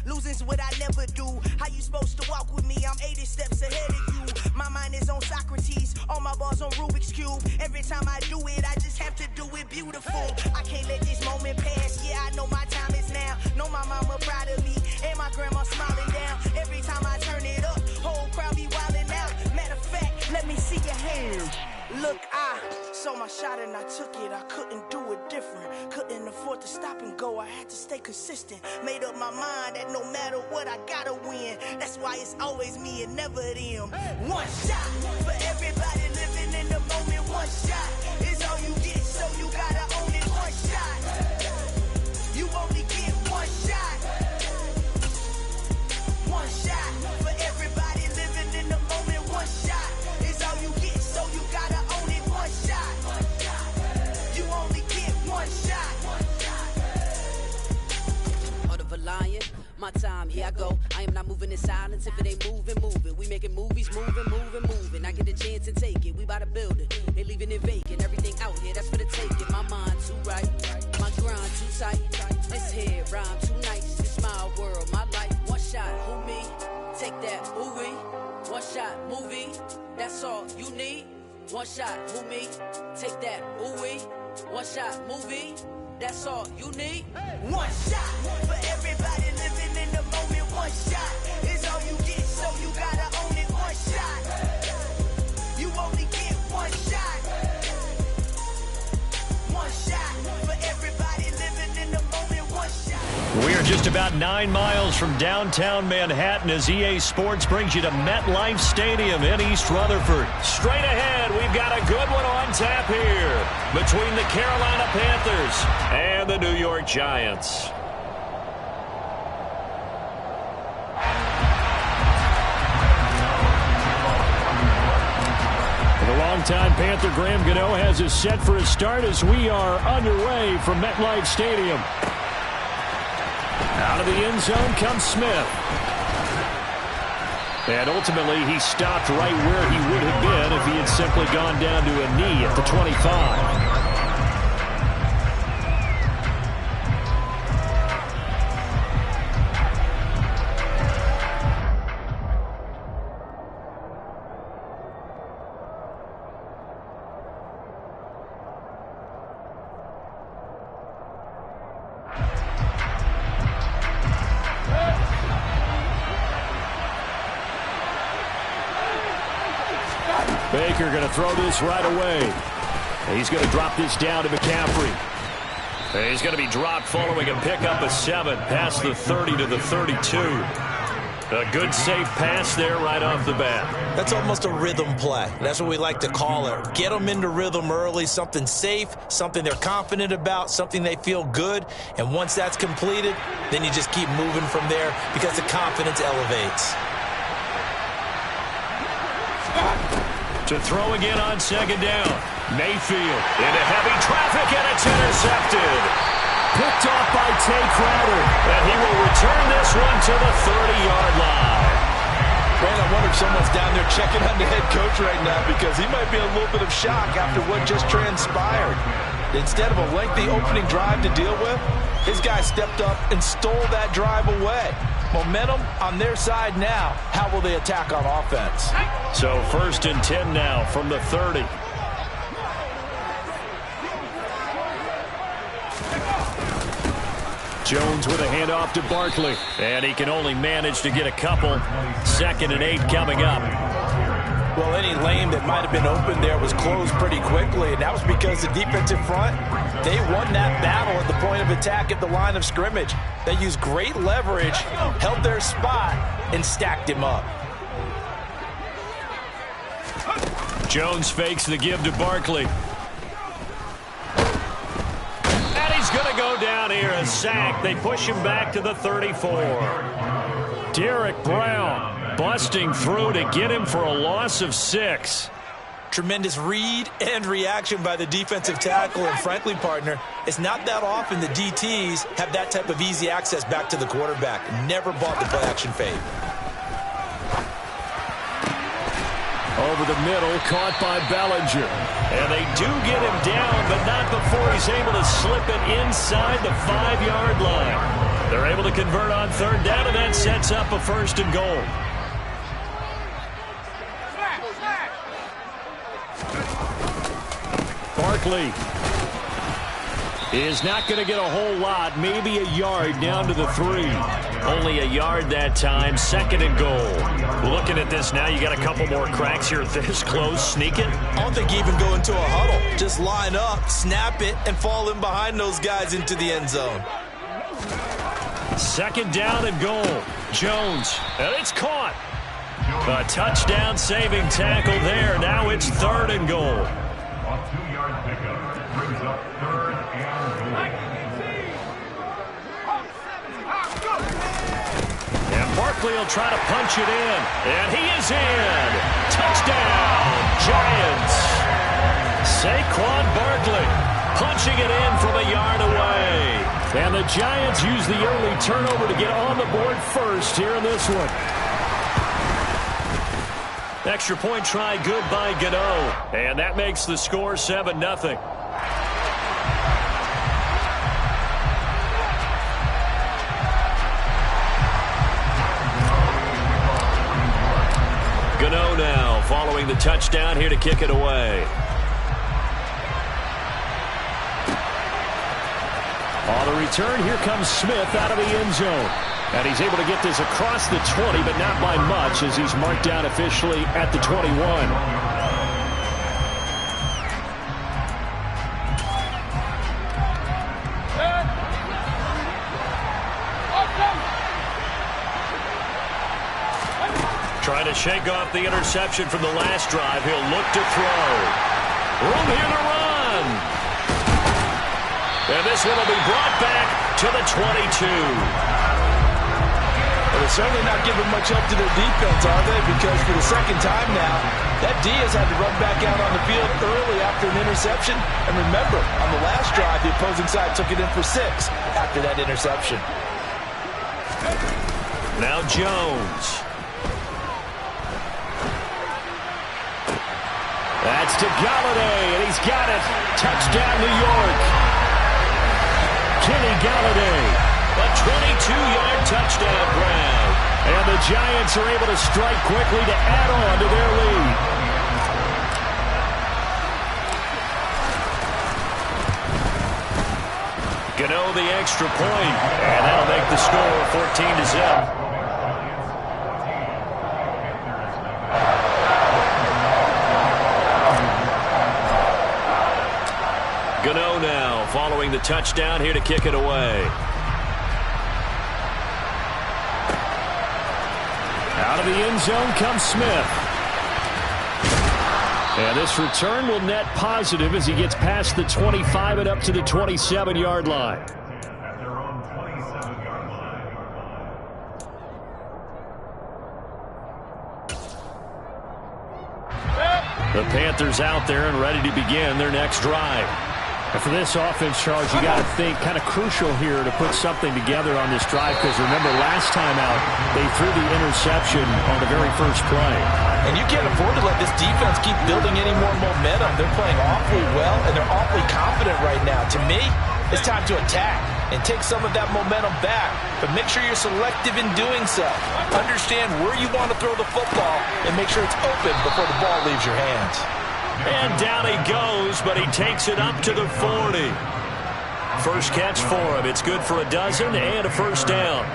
Losing's what I never do. How you supposed to walk with me? I'm 80 steps ahead of you. My mind is on Socrates, all my balls on Rubik's Cube. Every time I do it, I just have to do it beautiful. I can't let this moment pass. Yeah, I know my time is now. Know my mama proud of me, and my grandma smiling down. Every time I turn it up, whole crowd be wildin' out. Matter of fact, let me see your hands. Look, I saw my shot and I took it. I couldn't do it different. Couldn't afford to stop and go. I had to stay consistent. Made up my mind that no matter what, I gotta win. That's why it's always me and never them. One shot for everybody living in the moment. One shot is all you get, so you gotta own it. One shot. You only get one shot. One shot for everybody living in the moment. One shot is all you get, so you gotta own it. One shot. You only get one shot. Heart of a lion, my time, here I go. I am not moving in silence. If it ain't moving, moving. We making movies, moving. I get a chance and take it. We bout to build it. They leaving it vacant. Everything out here, that's for the taking. My mind too right, my grind too tight. This here rhyme too nice. It's my world, my life. One shot, who me? Take that, ooh wee. One shot, movie. That's all you need. One shot, who me? Take that, ooh wee. One shot, movie. That's all you need. One shot for everybody living in the moment. One shot is all you get, so you gotta own it. One shot. You only get one shot. One shot for everybody living in the moment. One shot. We are just about 9 miles from downtown Manhattan as EA Sports brings you to MetLife Stadium in East Rutherford. Straight ahead, we've got a good one on tap here between the Carolina Panthers and the New York Giants. The longtime Panther Graham Gano has us set for a start as we are underway from MetLife Stadium. Out of the end zone comes Smith. And ultimately, he stopped right where he would have been if he had simply gone down to a knee at the 25. Baker going to throw this right away. He's going to drop this down to McCaffrey. He's going to be dropped following a pickup of 7 past the 30 to the 32. A good safe pass there right off the bat. That's almost a rhythm play. That's what we like to call it. Get them into rhythm early, something safe, something they're confident about, something they feel good. And once that's completed, then you just keep moving from there because the confidence elevates. To throw again on second down. Mayfield into heavy traffic, and it's intercepted. Picked off by Tay Crowder. And he will return this one to the 30-yard line. Man, I wonder if someone's down there checking on the head coach right now because he might be in a little bit of shock after what just transpired. Instead of a lengthy opening drive to deal with, his guy stepped up and stole that drive away. Momentum on their side now. How will they attack on offense? So 1st and 10 now from the 30. Jones with a handoff to Barkley. And he can only manage to get a couple. 2nd and 8 coming up. Well, any lane that might have been open there was closed pretty quickly, and that was because the defensive front, they won that battle at the point of attack at the line of scrimmage. They used great leverage, held their spot, and stacked him up. Jones fakes the give to Barkley. And he's going to go down here, a sack. They push him back to the 34. Derek Brown busting through to get him for a loss of 6. Tremendous read and reaction by the defensive tackle, and frankly, partner, it's not that often the DTs have that type of easy access back to the quarterback. Never bought the play-action fade. Over the middle, caught by Bellinger. And they do get him down, but not before he's able to slip it inside the 5-yard line. They're able to convert on 3rd down, and that sets up a 1st and goal. Barkley is not going to get a whole lot, maybe a yard down to the 3. Only a yard that time, 2nd and goal. Looking at this now, you got a couple more cracks here this close, sneak it. I don't think you even go into a huddle. Just line up, snap it, and fall in behind those guys into the end zone. 2nd down and goal. Jones, and it's caught. A touchdown saving tackle there. Now it's 3rd and goal. A 2-yard pickup brings up 3rd and goal. And Barkley will try to punch it in. And he is in. Touchdown, Giants. Saquon Barkley punching it in from a yard away. And the Giants use the early turnover to get on the board first here in this one. Extra point try good by Gano. And that makes the score 7-0. Gano now following the touchdown here to kick it away. On the return, here comes Smith out of the end zone. And he's able to get this across the 20, but not by much as he's marked down officially at the 21. Trying to shake off the interception from the last drive. He'll look to throw. Room here to run. And this one will be brought back to the 22. They're certainly not giving much help to their defense, are they? Because for the 2nd time now, that D has had to run back out on the field early after an interception. And remember, on the last drive, the opposing side took it in for 6 after that interception. Now Jones. That's to Galladay, and he's got it. Touchdown, New York. Kenny Galladay. A 22-yard touchdown grab. And the Giants are able to strike quickly to add on to their lead. Gano the extra point, and that'll make the score 14-0. 2-0 now, following the touchdown here to kick it away. Out of the end zone comes Smith. And this return will net positive as he gets past the 25 and up to the 27-yard line. The Panthers out there and ready to begin their next drive. And for this offense, Charles, you got to think kind of crucial here to put something together on this drive, because remember last time out they threw the interception on the very first play. And you can't afford to let this defense keep building any more momentum. They're playing awfully well, and they're awfully confident right now. To me, it's time to attack and take some of that momentum back, but make sure you're selective in doing so. Understand where you want to throw the football and make sure it's open before the ball leaves your hands. And down he goes, but he takes it up to the 40. First catch for him. It's good for a dozen and a first down.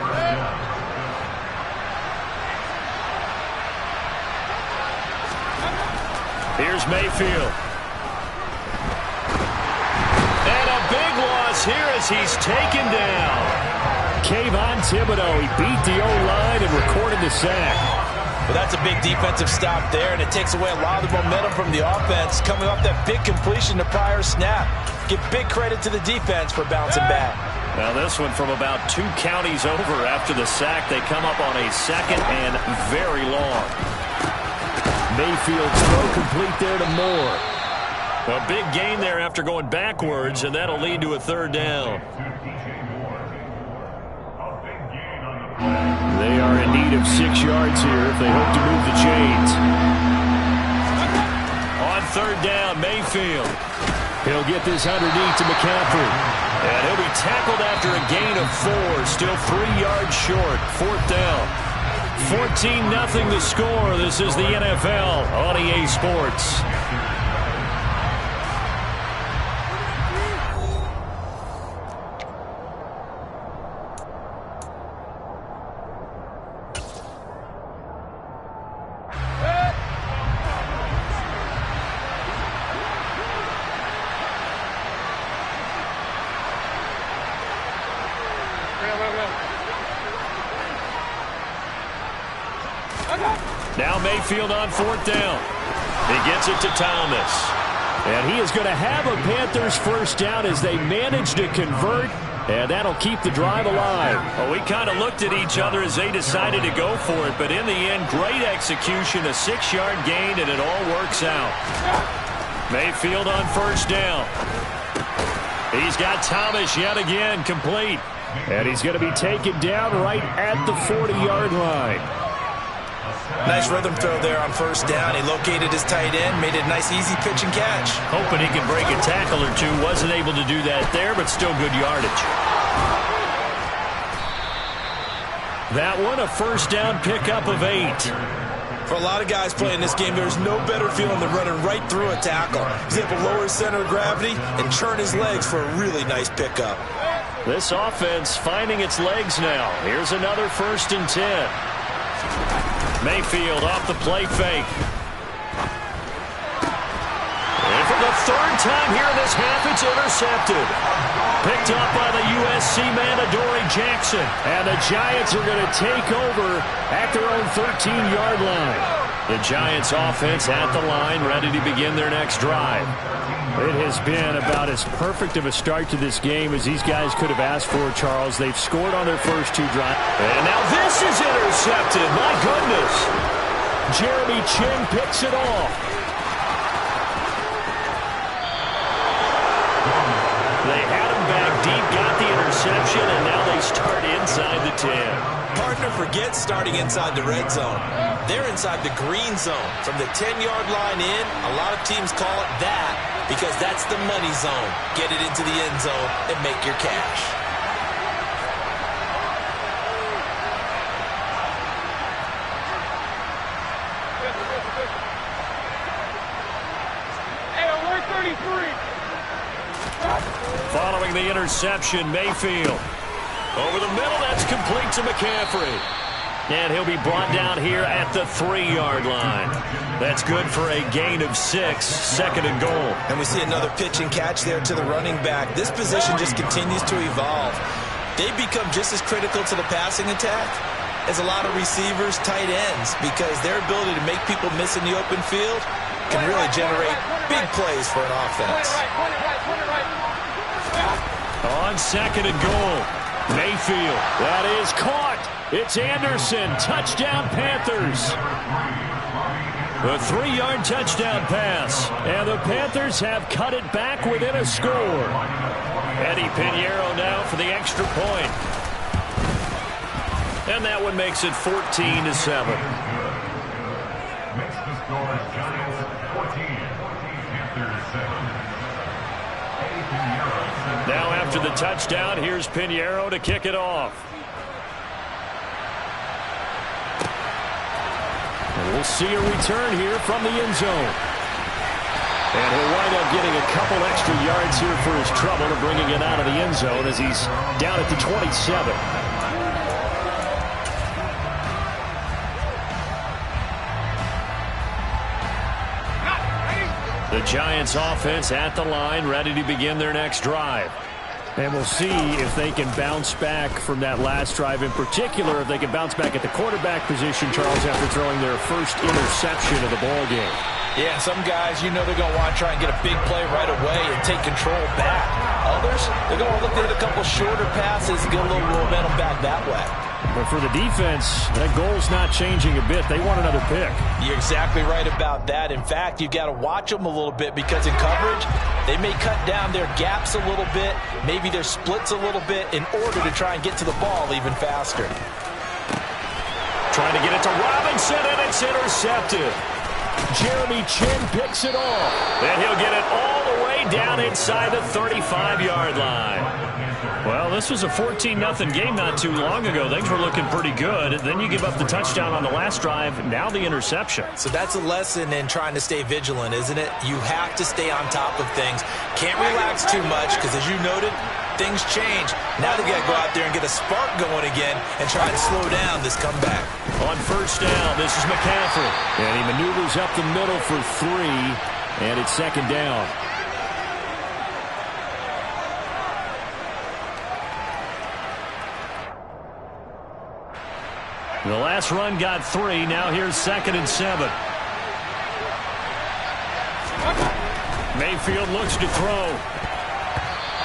Here's Mayfield. And a big loss here as he's taken down. Kayvon Thibodeau, he beat the O-line and recorded the sack. Well, that's a big defensive stop there, and it takes away a lot of the momentum from the offense coming off that big completion the prior snap. Give big credit to the defense for bouncing back. Now this one from about 2 counties over after the sack. They come up on a second and very long. Mayfield's throw complete there to Moore. A big gain there after going backwards, and that'll lead to a third down. They are in need of 6 yards here if they hope to move the chains. On third down, Mayfield. He'll get this underneath to McCaffrey. And he'll be tackled after a gain of 4. Still 3 yards short. Fourth down. 14-0 the score. This is the NFL on EA Sports. Now Mayfield on fourth down. He gets it to Thomas. And he is going to have a Panthers first down as they manage to convert, and that'll keep the drive alive. Well, we kind of looked at each other as they decided to go for it, but in the end, great execution, a 6-yard gain, and it all works out. Mayfield on first down. He's got Thomas yet again complete. And he's going to be taken down right at the 40-yard line. Nice rhythm throw there on first down. He located his tight end, made it a nice easy pitch and catch. Hoping he can break a tackle or two. Wasn't able to do that there, but still good yardage. That one, a first down pickup of 8. For a lot of guys playing this game, there's no better feeling than running right through a tackle. He's able to lower his center of gravity and churn his legs for a really nice pickup. This offense finding its legs now. Here's another 1st and 10. Mayfield off the play fake. And for the 3rd time here in this half, it's intercepted. Picked up by the USC man, Adoree Jackson. And the Giants are going to take over at their own 13-yard line. The Giants offense at the line, ready to begin their next drive. It has been about as perfect of a start to this game as these guys could have asked for, Charles. They've scored on their first 2 drives. And now this is intercepted. My goodness. Jeremy Chin picks it off. They had him back deep, got the interception, and now they start inside the 10. Partner forgets starting inside the red zone. They're inside the green zone. From the 10-yard line in, a lot of teams call it that because that's the money zone. Get it into the end zone and make your cash. Following the interception, Mayfield. Over the middle, that's complete to McCaffrey. And he'll be brought down here at the 3-yard line. That's good for a gain of 6, 2nd and goal. And we see another pitch and catch there to the running back. This position just continues to evolve. They become just as critical to the passing attack as a lot of receivers, tight ends, because their ability to make people miss in the open field can really generate big plays for an offense. On 2nd and goal, Mayfield. That is caught. It's Anderson. Touchdown, Panthers. A 3-yard touchdown pass. And the Panthers have cut it back within a score. Eddie Pinheiro now for the extra point. And that one makes it 14-7. Makes the score Giants 14, Panthers 7. Eddie Pinheiro. Now after the touchdown, here's Pinheiro to kick it off. And we'll see a return here from the end zone. And he'll wind up getting a couple extra yards here for his trouble and bringing it out of the end zone as he's down at the 27. The Giants offense at the line, ready to begin their next drive. And we'll see if they can bounce back from that last drive, in particular, if they can bounce back at the quarterback position, Charles, after throwing their first interception of the ball game. Yeah, some guys, you know they're going to want to try and get a big play right away and take control back. Others, they're going to look at a couple shorter passes and get a little momentum back that way. But for the defense, that goal's not changing a bit. They want another pick. You're exactly right about that. In fact, you've got to watch them a little bit because in coverage, they may cut down their gaps a little bit, maybe their splits a little bit in order to try and get to the ball even faster. Trying to get it to Robinson, and it's intercepted. Jeremy Chin picks it off, and he'll get it all the way down inside the 35-yard line. Well, this was a 14-0 game not too long ago. Things were looking pretty good. Then you give up the touchdown on the last drive, now the interception. So that's a lesson in trying to stay vigilant, isn't it? You have to stay on top of things. Can't relax too much because, as you noted, things change. Now they got to go out there and get a spark going again and try to slow down this comeback. On first down, this is McCaffrey. And he maneuvers up the middle for 3, and it's 2nd down. The last run got 3. Now here's 2nd and 7. Mayfield looks to throw.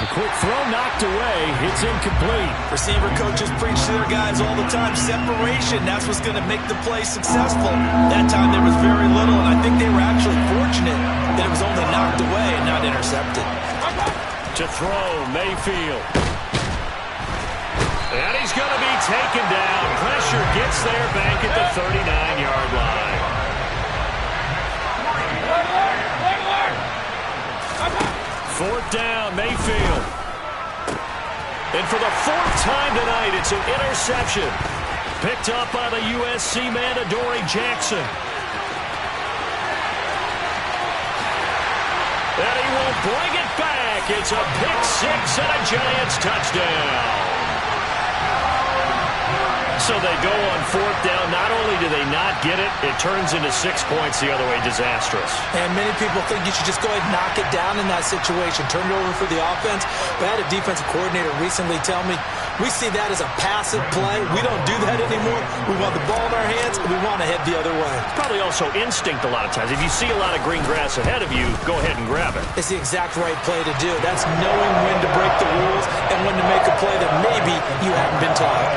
A quick throw knocked away. It's incomplete. Receiver coaches preach to their guys all the time. Separation, that's what's going to make the play successful. That time there was very little, and I think they were actually fortunate that it was only knocked away and not intercepted. To throw, Mayfield. And he's going to be taken down. Pressure gets there back at the 39-yard line. Fourth down, Mayfield. And for the 4th time tonight, it's an interception. Picked up by the USC man, Adoree Jackson. And he will bring it back. It's a pick 6 and a Giants touchdown. So they go on 4th down. Not only do they not get it, it turns into 6 points the other way. Disastrous. And many people think you should just go ahead and knock it down in that situation. Turn it over for the offense. But I had a defensive coordinator recently tell me, we see that as a passive play. We don't do that anymore. We want the ball in our hands, and we want to head the other way. It's probably also instinct a lot of times. If you see a lot of green grass ahead of you, go ahead and grab it. It's the exact right play to do. That's knowing when to break the rules and when to make a play that maybe you haven't been taught.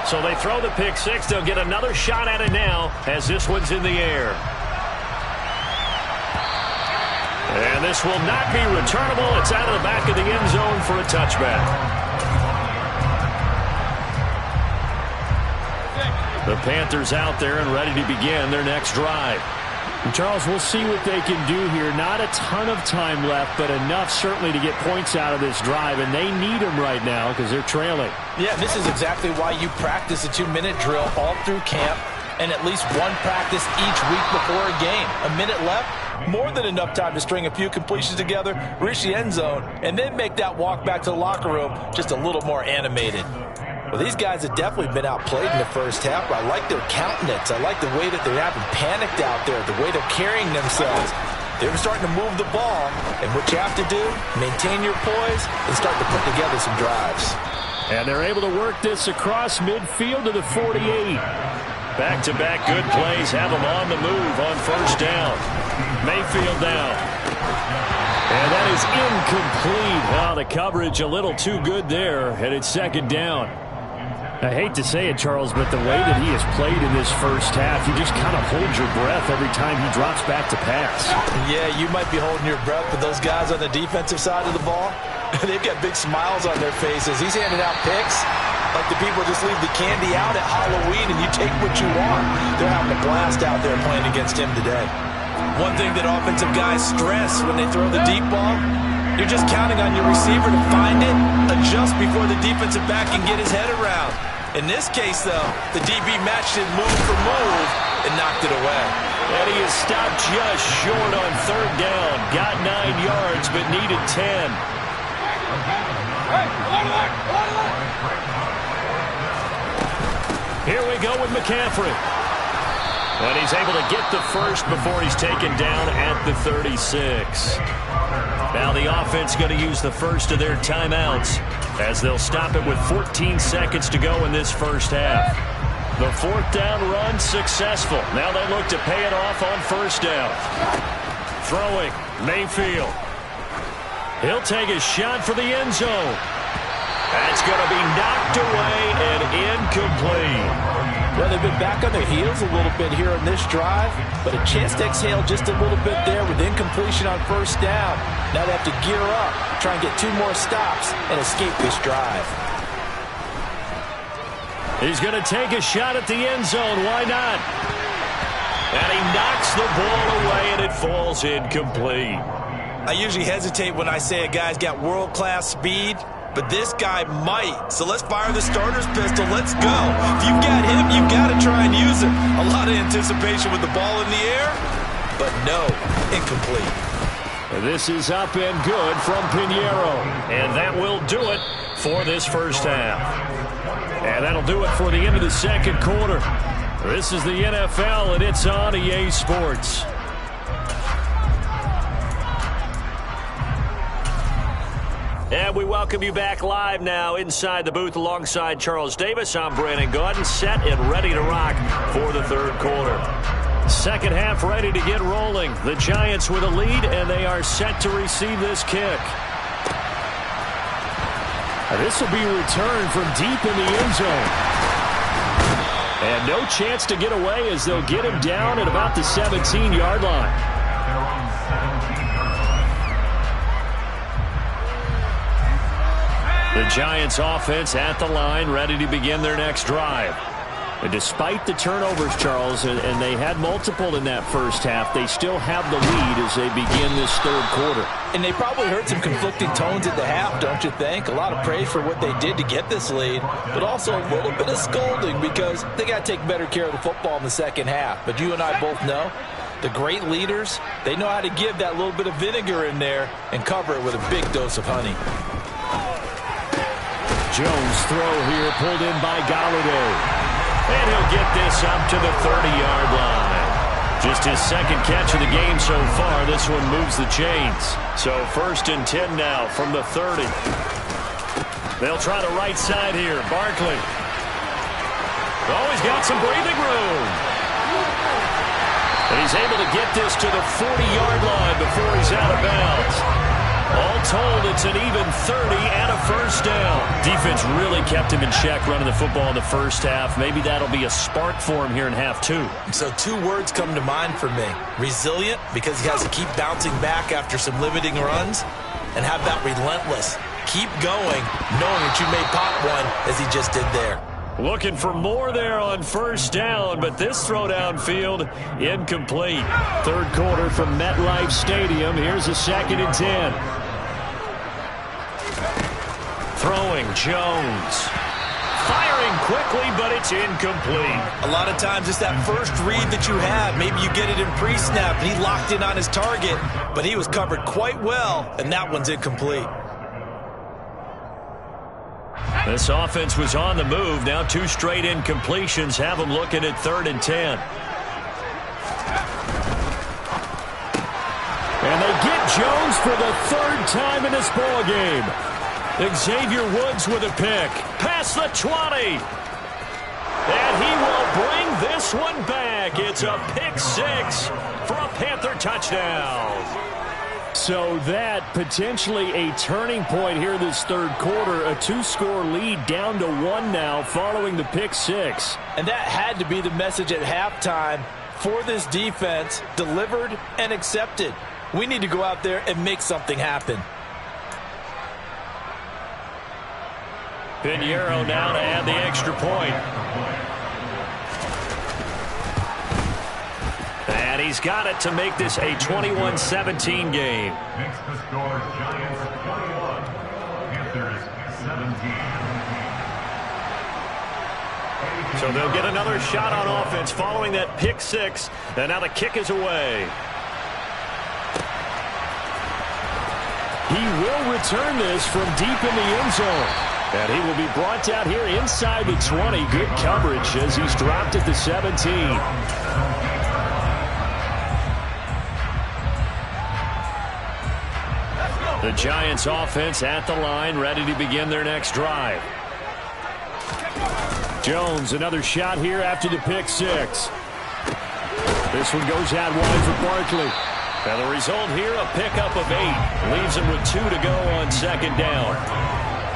So they throw the pick 6. They'll get another shot at it now as this one's in the air. And this will not be returnable. It's out of the back of the end zone for a touchback. The Panthers out there and ready to begin their next drive. And Charles, we'll see what they can do here. Not a ton of time left, but enough certainly to get points out of this drive, and they need them right now because they're trailing. Yeah, this is exactly why you practice a 2-minute drill all through camp. and at least one practice each week before a game. A minute left, more than enough time to string a few completions together, reach the end zone, and then make that walk back to the locker room just a little more animated. Well, these guys have definitely been outplayed in the first half. I like their countenance. I like the way that they haven't panicked out there, the way they're carrying themselves. They're starting to move the ball, and what you have to do, maintain your poise and start to put together some drives. And they're able to work this across midfield to the 48. Back-to-back good plays have them on the move on first down. Mayfield down. And that is incomplete. Well, the coverage a little too good there, and it's second down. I hate to say it, Charles, but the way that he has played in this first half, you just kind of hold your breath every time he drops back to pass. Yeah, you might be holding your breath, but those guys on the defensive side of the ball, they've got big smiles on their faces. He's handing out picks like the people just leave the candy out at Halloween and you take what you want. They're having a blast out there playing against him today. One thing that offensive guys stress when they throw the deep ball, you're just counting on your receiver to find it, adjust before the defensive back can get his head around. In this case, though, the DB matched it move for move and knocked it away. And he is stopped just short on third down. Got 9 yards, but needed 10. Here we go with McCaffrey. And he's able to get the first before he's taken down at the 36. Now the offense going to use the first of their timeouts as they'll stop it with 14 seconds to go in this first half. The fourth down run successful. Now they look to pay it off on first down. Throwing, Mayfield. He'll take a shot for the end zone. That's going to be knocked away and incomplete. Well, they've been back on their heels a little bit here on this drive, but a chance to exhale just a little bit there with incompletion on first down. Now they have to gear up, try and get 2 more stops, and escape this drive. He's going to take a shot at the end zone. Why not? And he knocks the ball away, and it falls incomplete. I usually hesitate when I say a guy's got world-class speed, but this guy might. So let's fire the starter's pistol. Let's go. If you've got him, you've got to try and use him. A lot of anticipation with the ball in the air, but no, incomplete. This is up and good from Pinheiro. And that will do it for this first half. And that'll do it for the end of the second quarter. This is the NFL, and it's on EA Sports. And we welcome you back live now inside the booth alongside Charles Davis. I'm Brandon Gaudin, set and ready to rock for the third quarter. Second half ready to get rolling. The Giants with a lead, and they are set to receive this kick. This will be returned from deep in the end zone. And no chance to get away as they'll get him down at about the 17-yard line. The Giants offense at the line, ready to begin their next drive. And despite the turnovers, Charles, and they had multiple in that first half, they still have the lead as they begin this third quarter. And they probably heard some conflicting tones at the half, don't you think? A lot of praise for what they did to get this lead, but also a little bit of scolding because they got to take better care of the football in the second half. But you and I both know the great leaders, they know how to give that little bit of vinegar in there and cover it with a big dose of honey. Jones throw here pulled in by Galladay. And he'll get this up to the 30-yard line. Just his second catch of the game so far. This one moves the chains. So 1st and 10 now from the 30. They'll try the right side here. Barkley. Oh, he's got some breathing room. And he's able to get this to the 40-yard line before he's out of bounds. All told, it's an even 30 and a first down. Defense really kept him in check running the football in the first half. Maybe that'll be a spark for him here in half 2. So 2 words come to mind for me. Resilient, because he has to keep bouncing back after some limiting runs. And how about relentless? Keep going, knowing that you may pop one as he just did there. Looking for more there on first down, but this throw downfield incomplete. Third quarter from MetLife Stadium. Here's a 2nd and 10. Throwing Jones. firing quickly, but it's incomplete. A lot of times it's that first read that you have. Maybe you get it in pre-snap, and he locked in on his target, but he was covered quite well, and that one's incomplete. This offense was on the move. Now 2 straight incompletions have them looking at 3rd and 10. And they get Jones for the 3rd time in this ball game. Xavier Woods with a pick. Past the 20. And he will bring this one back. It's a pick 6 for a Panther touchdown. So that potentially a turning point here this 3rd quarter. A 2-score lead down to 1 now following the pick 6. And that had to be the message at halftime for this defense. Delivered and accepted. We need to go out there and make something happen. Pinheiro now to add the extra point. And he's got it to make this a 21-17 game. Makes the score Giants 21, Panthers 17. So they'll get another shot on offense following that pick 6. And now the kick is away. He will return this from deep in the end zone. And he will be brought down here inside the 20. Good coverage as he's dropped at the 17. The Giants offense at the line, ready to begin their next drive. Jones, another shot here after the pick 6. This one goes out wide for Barkley. And the result here, a pickup of 8. Leaves him with 2 to go on 2nd down.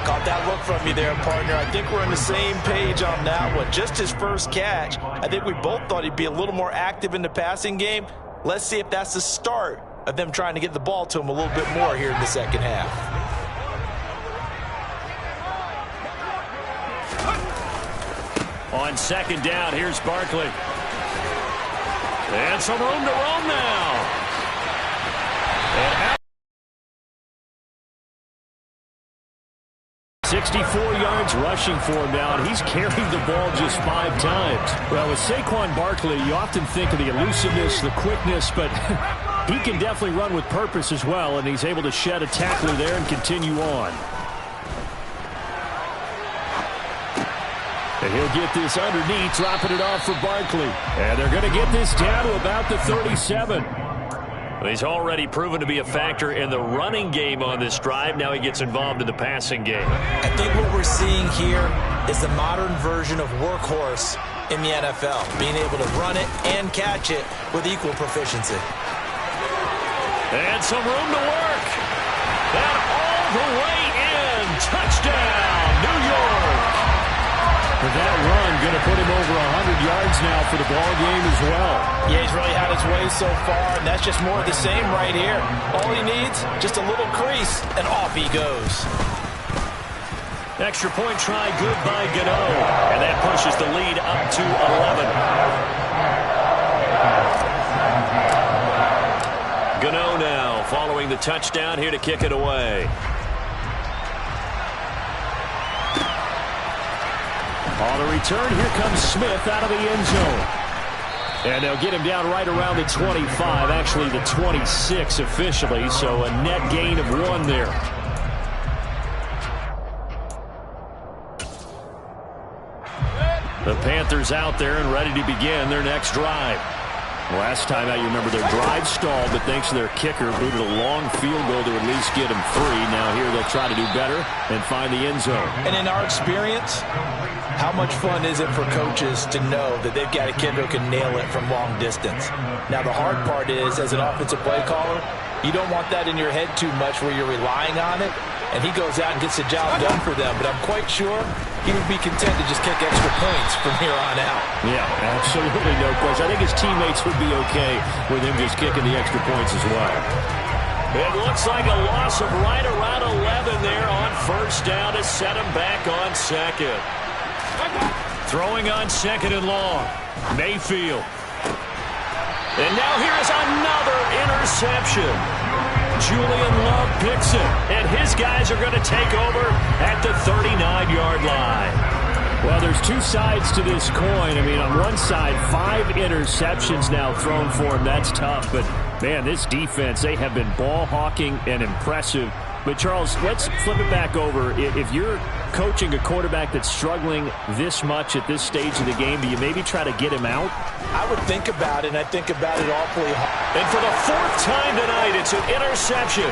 Caught that look from you there, partner. I think we're on the same page on that one. Just his first catch. I think we both thought he'd be a little more active in the passing game. Let's see if that's the start of them trying to get the ball to him a little bit more here in the 2nd half. On 2nd down, here's Barkley. And some room to roam now. And out. 64 yards rushing for him now, and he's carried the ball just 5 times. Well, with Saquon Barkley, you often think of the elusiveness, the quickness, but he can definitely run with purpose as well, and he's able to shed a tackler there and continue on. And he'll get this underneath, dropping it off for Barkley. And they're going to get this down to about the 37. He's already proven to be a factor in the running game on this drive. Now he gets involved in the passing game. I think what we're seeing here is the modern version of workhorse in the NFL, being able to run it and catch it with equal proficiency. And some room to work. And all the way in. Touchdown, New York. With that run, going to put him over 100 yards now for the ball game as well. Yeah, he's really had his way so far, and that's just more of the same right here. All he needs, just a little crease, and off he goes. Extra point try, good by Gano. And that pushes the lead up to 11. Gano now following the touchdown here to kick it away. On the return, here comes Smith out of the end zone. And they'll get him down right around the 25, actually the 26 officially, so a net gain of 1 there. The Panthers out there and ready to begin their next drive. Last time out, you remember their drive stalled, but thanks to their kicker, booted a long field goal to at least get them free. Now here they'll try to do better and find the end zone. And in our experience, how much fun is it for coaches to know that they've got a kid who can nail it from long distance? Now the hard part is, as an offensive play caller, you don't want that in your head too much where you're relying on it, and he goes out and gets the job done for them. But I'm quite sure he would be content to just kick extra points from here on out. Yeah, absolutely no question. I think his teammates would be okay with him just kicking the extra points as well. It looks like a loss of right around 11 there on 1st down to set him back on 2nd. Throwing on 2nd and long. Mayfield. And now here is another interception. Julian Love picks it, and his guys are going to take over at the 39-yard line. Well, there's two sides to this coin. I mean, on one side, 5 interceptions now thrown for him. That's tough. But, man, this defense, they have been ball hawking and impressive. But, Charles, let's flip it back over. If you're coaching a quarterback that's struggling this much at this stage of the game, do you maybe try to get him out? I would think about it, and I think about it awfully hard. And for the 4th time tonight, it's an interception.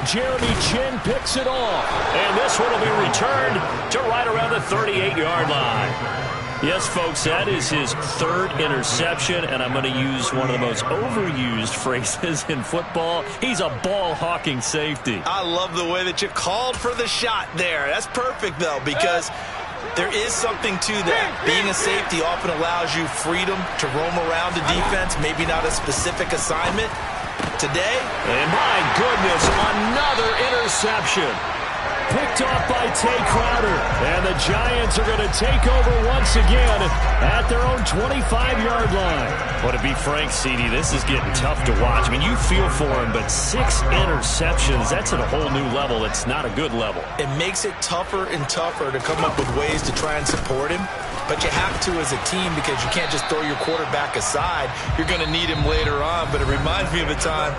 Jeremy Chin picks it off. And this one will be returned to right around the 38-yard line. Yes, folks, that is his 3rd interception, and I'm going to use one of the most overused phrases in football. He's a ball-hawking safety. I love the way that you called for the shot there. That's perfect, though, because there is something to that. Being a safety often allows you freedom to roam around the defense, maybe not a specific assignment. Today, and my goodness, another interception. Picked off by Tay Crowder. And the Giants are going to take over once again at their own 25-yard line. Well, to be frank, CD, this is getting tough to watch. I mean, you feel for him, but 6 interceptions, that's at a whole new level. It's not a good level. It makes it tougher and tougher to come up with ways to try and support him. But you have to as a team because you can't just throw your quarterback aside. You're going to need him later on. But it reminds me of a time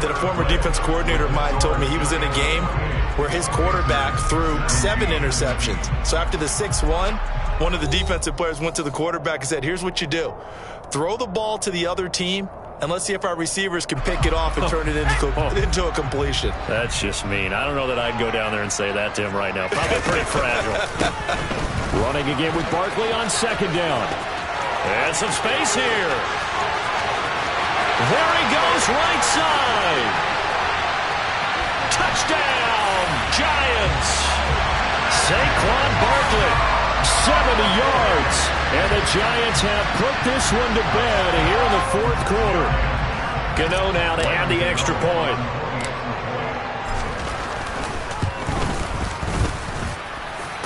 that a former defense coordinator of mine told me he was in a game where his quarterback threw 7 interceptions. So after the 6th one of the defensive players went to the quarterback and said, here's what you do. Throw the ball to the other team, and let's see if our receivers can pick it off and turn it into a completion. That's just mean. I don't know that I'd go down there and say that to him right now. Probably pretty fragile. Running again with Barkley on 2nd down. And some space here. There he goes, right side. Touchdown, Giants. Saquon Barkley, 70 yards. And the Giants have put this one to bed here in the 4th quarter. Gano now to add the extra point.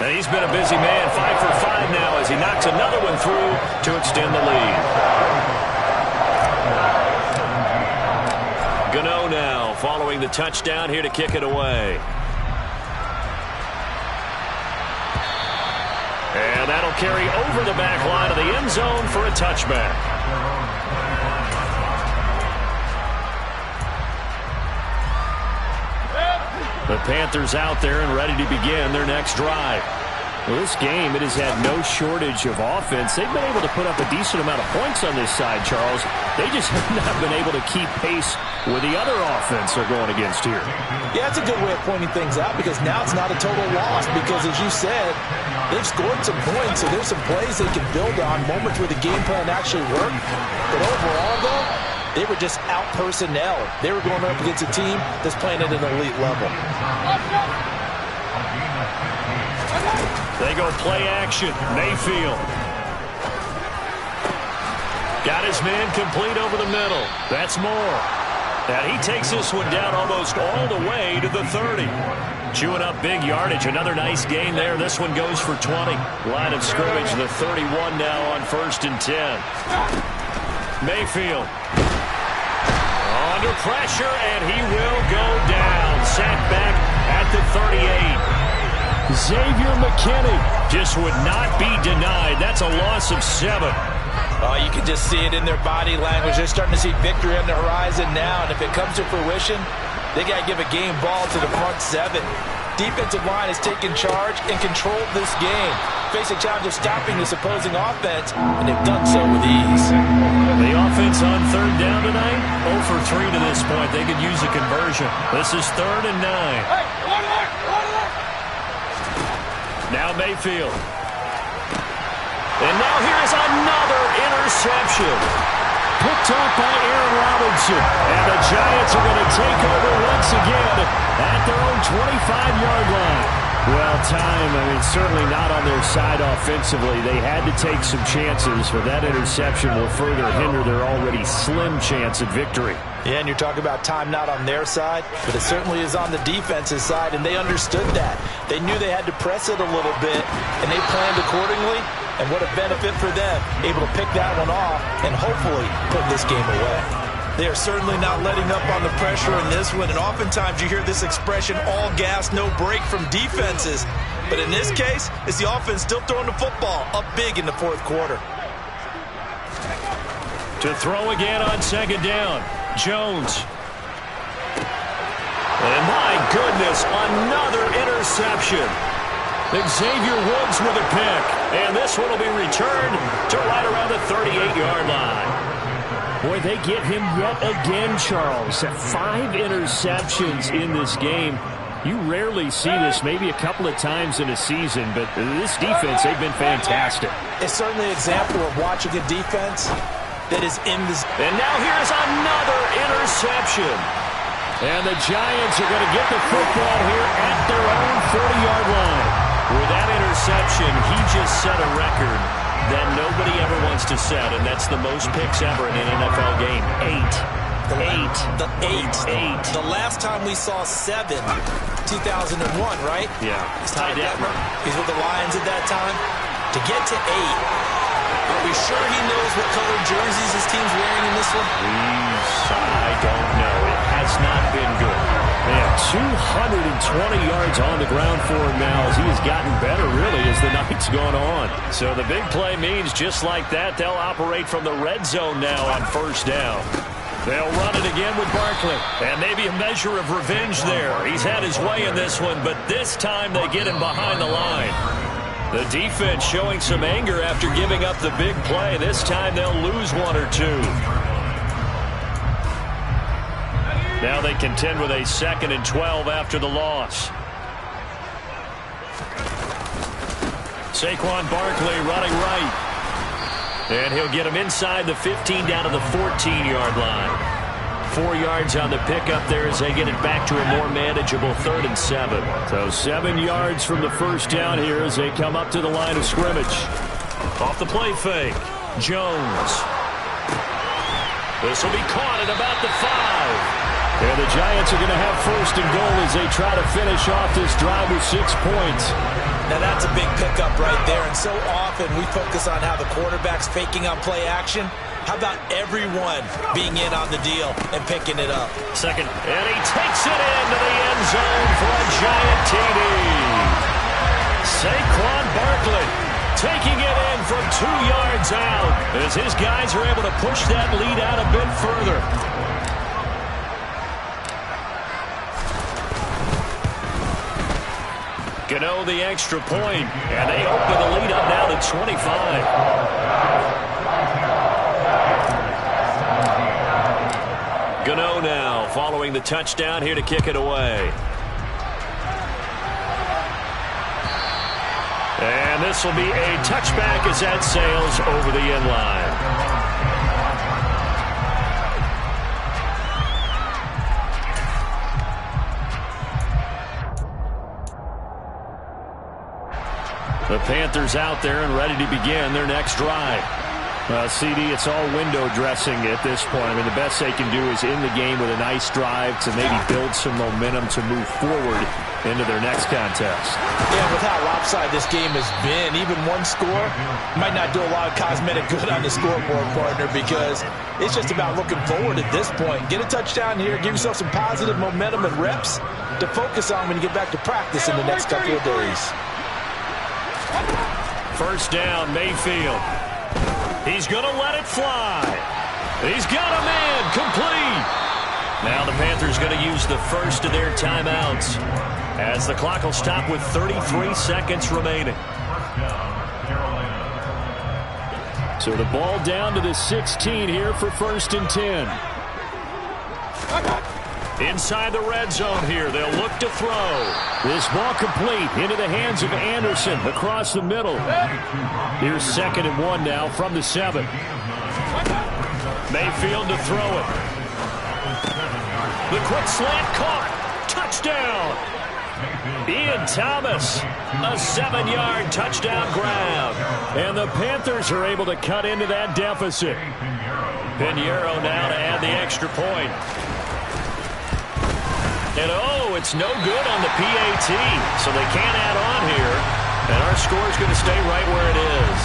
And he's been a busy man, 5 for 5 now as he knocks another one through to extend the lead. Gano now following the touchdown here to kick it away. And that'll carry over the back line of the end zone for a touchback. The Panthers out there and ready to begin their next drive. Well, this game, it has had no shortage of offense. They've been able to put up a decent amount of points on this side, Charles. They just have not been able to keep pace with the other offense they're going against here. Yeah, it's a good way of pointing things out because now it's not a total loss because, as you said, they've scored some points, so there's some plays they can build on, moments where the game plan actually worked. But overall, though, they were just out personnel. They were going up against a team that's playing at an elite level. They go play action. Mayfield. Got his man complete over the middle. That's Moore. And he takes this one down almost all the way to the 30. Chewing up big yardage. Another nice gain there. This one goes for 20. Line of scrimmage, the 31 now on 1st and 10. Mayfield. Under pressure, and he will go down. Sacked back at the 38. Xavier McKinney just would not be denied. That's a loss of 7. Oh, you can just see it in their body language. They're starting to see victory on the horizon now, and if it comes to fruition, they got to give a game ball to the front 7. Defensive line has taken charge and controlled this game. Facing challenge of stopping this opposing offense, and they've done so with ease. The offense on 3rd down tonight, 0 for 3 to this point. They could use a conversion. This is 3rd and 9. Now Mayfield. And now here is another interception. Picked off by Aaron Robinson. And the Giants are going to take over once again at their own 25-yard line. Well, certainly not on their side offensively. They had to take some chances, but that interception will further hinder their already slim chance at victory. Yeah, and you're talking about time not on their side, but it certainly is on the defense's side, and they understood that. They knew they had to press it a little bit, and they planned accordingly, and what a benefit for them, able to pick that one off and hopefully put this game away. They are certainly not letting up on the pressure in this one, and oftentimes you hear this expression, all gas, no break from defenses. But in this case, it's the offense still throwing the football up big in the fourth quarter. To throw again on second down, Jones. And my goodness, another interception. Xavier Woods with a pick. And this one will be returned to right around the 38-yard line. Boy, they get him yet again, Charles. 5 interceptions in this game. You rarely see this, maybe a couple of times in a season, but this defense, they've been fantastic. It's certainly an example of watching a defense that is in this. And now here's another interception. And the Giants are going to get the football here at their own 40-yard line. With that interception, he just set a record that nobody ever wants to set, and that's the most picks ever in an NFL game. 8. The last time we saw 7, 2001, right? Yeah. Ty Detmer. He's with the Lions at that time. To get to 8, are we sure he knows what color jerseys his team's wearing in this one? I don't know. It has not been good. Man, 220 yards on the ground for him now as he has gotten better, really, as the night's gone on. So the big play means just like that, they'll operate from the red zone now on first down. They'll run it again with Barkley. And maybe a measure of revenge there. He's had his way in this one, but this time they get him behind the line. The defense showing some anger after giving up the big play. This time they'll lose 1 or 2. Now they contend with a 2nd and 12 after the loss. Saquon Barkley running right. And he'll get him inside the 15 down to the 14-yard line. 4 yards on the pickup there as they get it back to a more manageable 3rd and 7. So 7 yards from the first down here as they come up to the line of scrimmage. Off the play fake, Jones. This will be caught at about the 5. And the Giants are going to have 1st and goal as they try to finish off this drive with 6 points. Now that's a big pickup right there, and so often we focus on how the quarterback's faking on play action. How about everyone being in on the deal and picking it up? 2nd, and he takes it into the end zone for a Giant TD. Saquon Barkley taking it in from 2 yards out as his guys are able to push that lead out a bit further. Gano the extra point, and they open the lead up now to 25. Gano now following the touchdown here to kick it away. And this will be a touchback as that sails over the end line. The Panthers out there and ready to begin their next drive. CD, it's all window dressing at this point. I mean, the best they can do is in the game with a nice drive to maybe build some momentum to move forward into their next contest. Yeah, with how lopsided this game has been, even one score might not do a lot of cosmetic good on the scoreboard, partner, because it's just about looking forward at this point. Get a touchdown here, give yourself some positive momentum and reps to focus on when you get back to practice in the next couple of days. First down, Mayfield. He's going to let it fly. He's got a man complete. Now the Panthers going to use the first of their timeouts as the clock will stop with 33 seconds remaining. So the ball down to the 16 here for 1st and 10. Inside the red zone here, they'll look to throw. This ball complete into the hands of Anderson across the middle. Here's 2nd and 1 now from the 7. Mayfield to throw it. The quick slant caught. Touchdown. Ian Thomas, a 7-yard touchdown grab. And the Panthers are able to cut into that deficit. Pinheiro now to add the extra point. And oh, it's no good on the PAT, so they can't add on here. And our score's going to stay right where it is.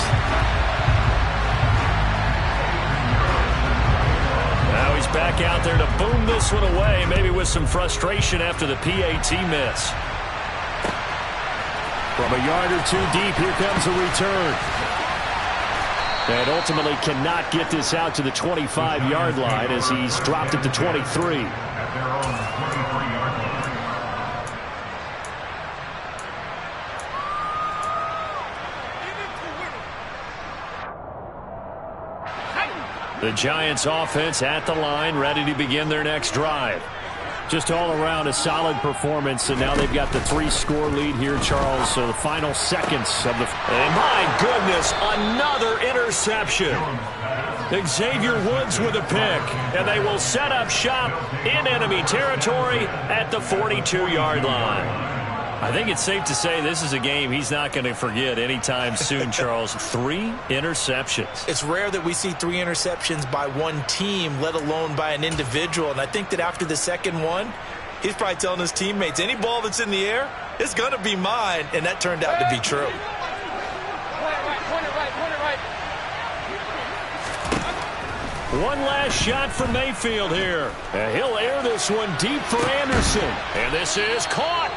Now he's back out there to boom this one away, maybe with some frustration after the PAT miss. From a yard or two deep, here comes a return. And ultimately cannot get this out to the 25-yard line as he's dropped at the 23. At their own 23-yard line. The Giants offense at the line, ready to begin their next drive. Just all around a solid performance, and now they've got the 3-score lead here, Charles. So the final seconds of the... And my goodness, another interception. Xavier Woods with a pick, and they will set up shop in enemy territory at the 42-yard line. I think it's safe to say this is a game he's not going to forget anytime soon, Charles. 3 interceptions. It's rare that we see 3 interceptions by one team, let alone by an individual. And I think that after the second one, he's probably telling his teammates, any ball that's in the air, it's going to be mine. And that turned out to be true. One last shot for Mayfield here. And he'll air this one deep for Anderson. And this is caught.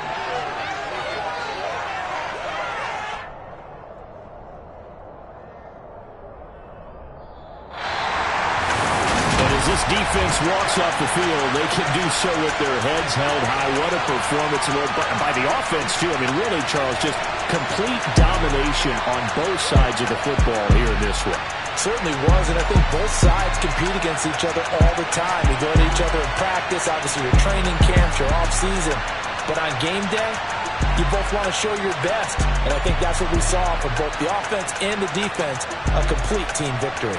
This defense walks off the field. They can do so with their heads held high. What a performance by the offense, too. I mean, really, Charles, just complete domination on both sides of the football here in this one. Certainly was, and I think both sides compete against each other all the time. You go to each other in practice, obviously your training camps, your off-season. But on game day, you both want to show your best. And I think that's what we saw from both the offense and the defense, a complete team victory.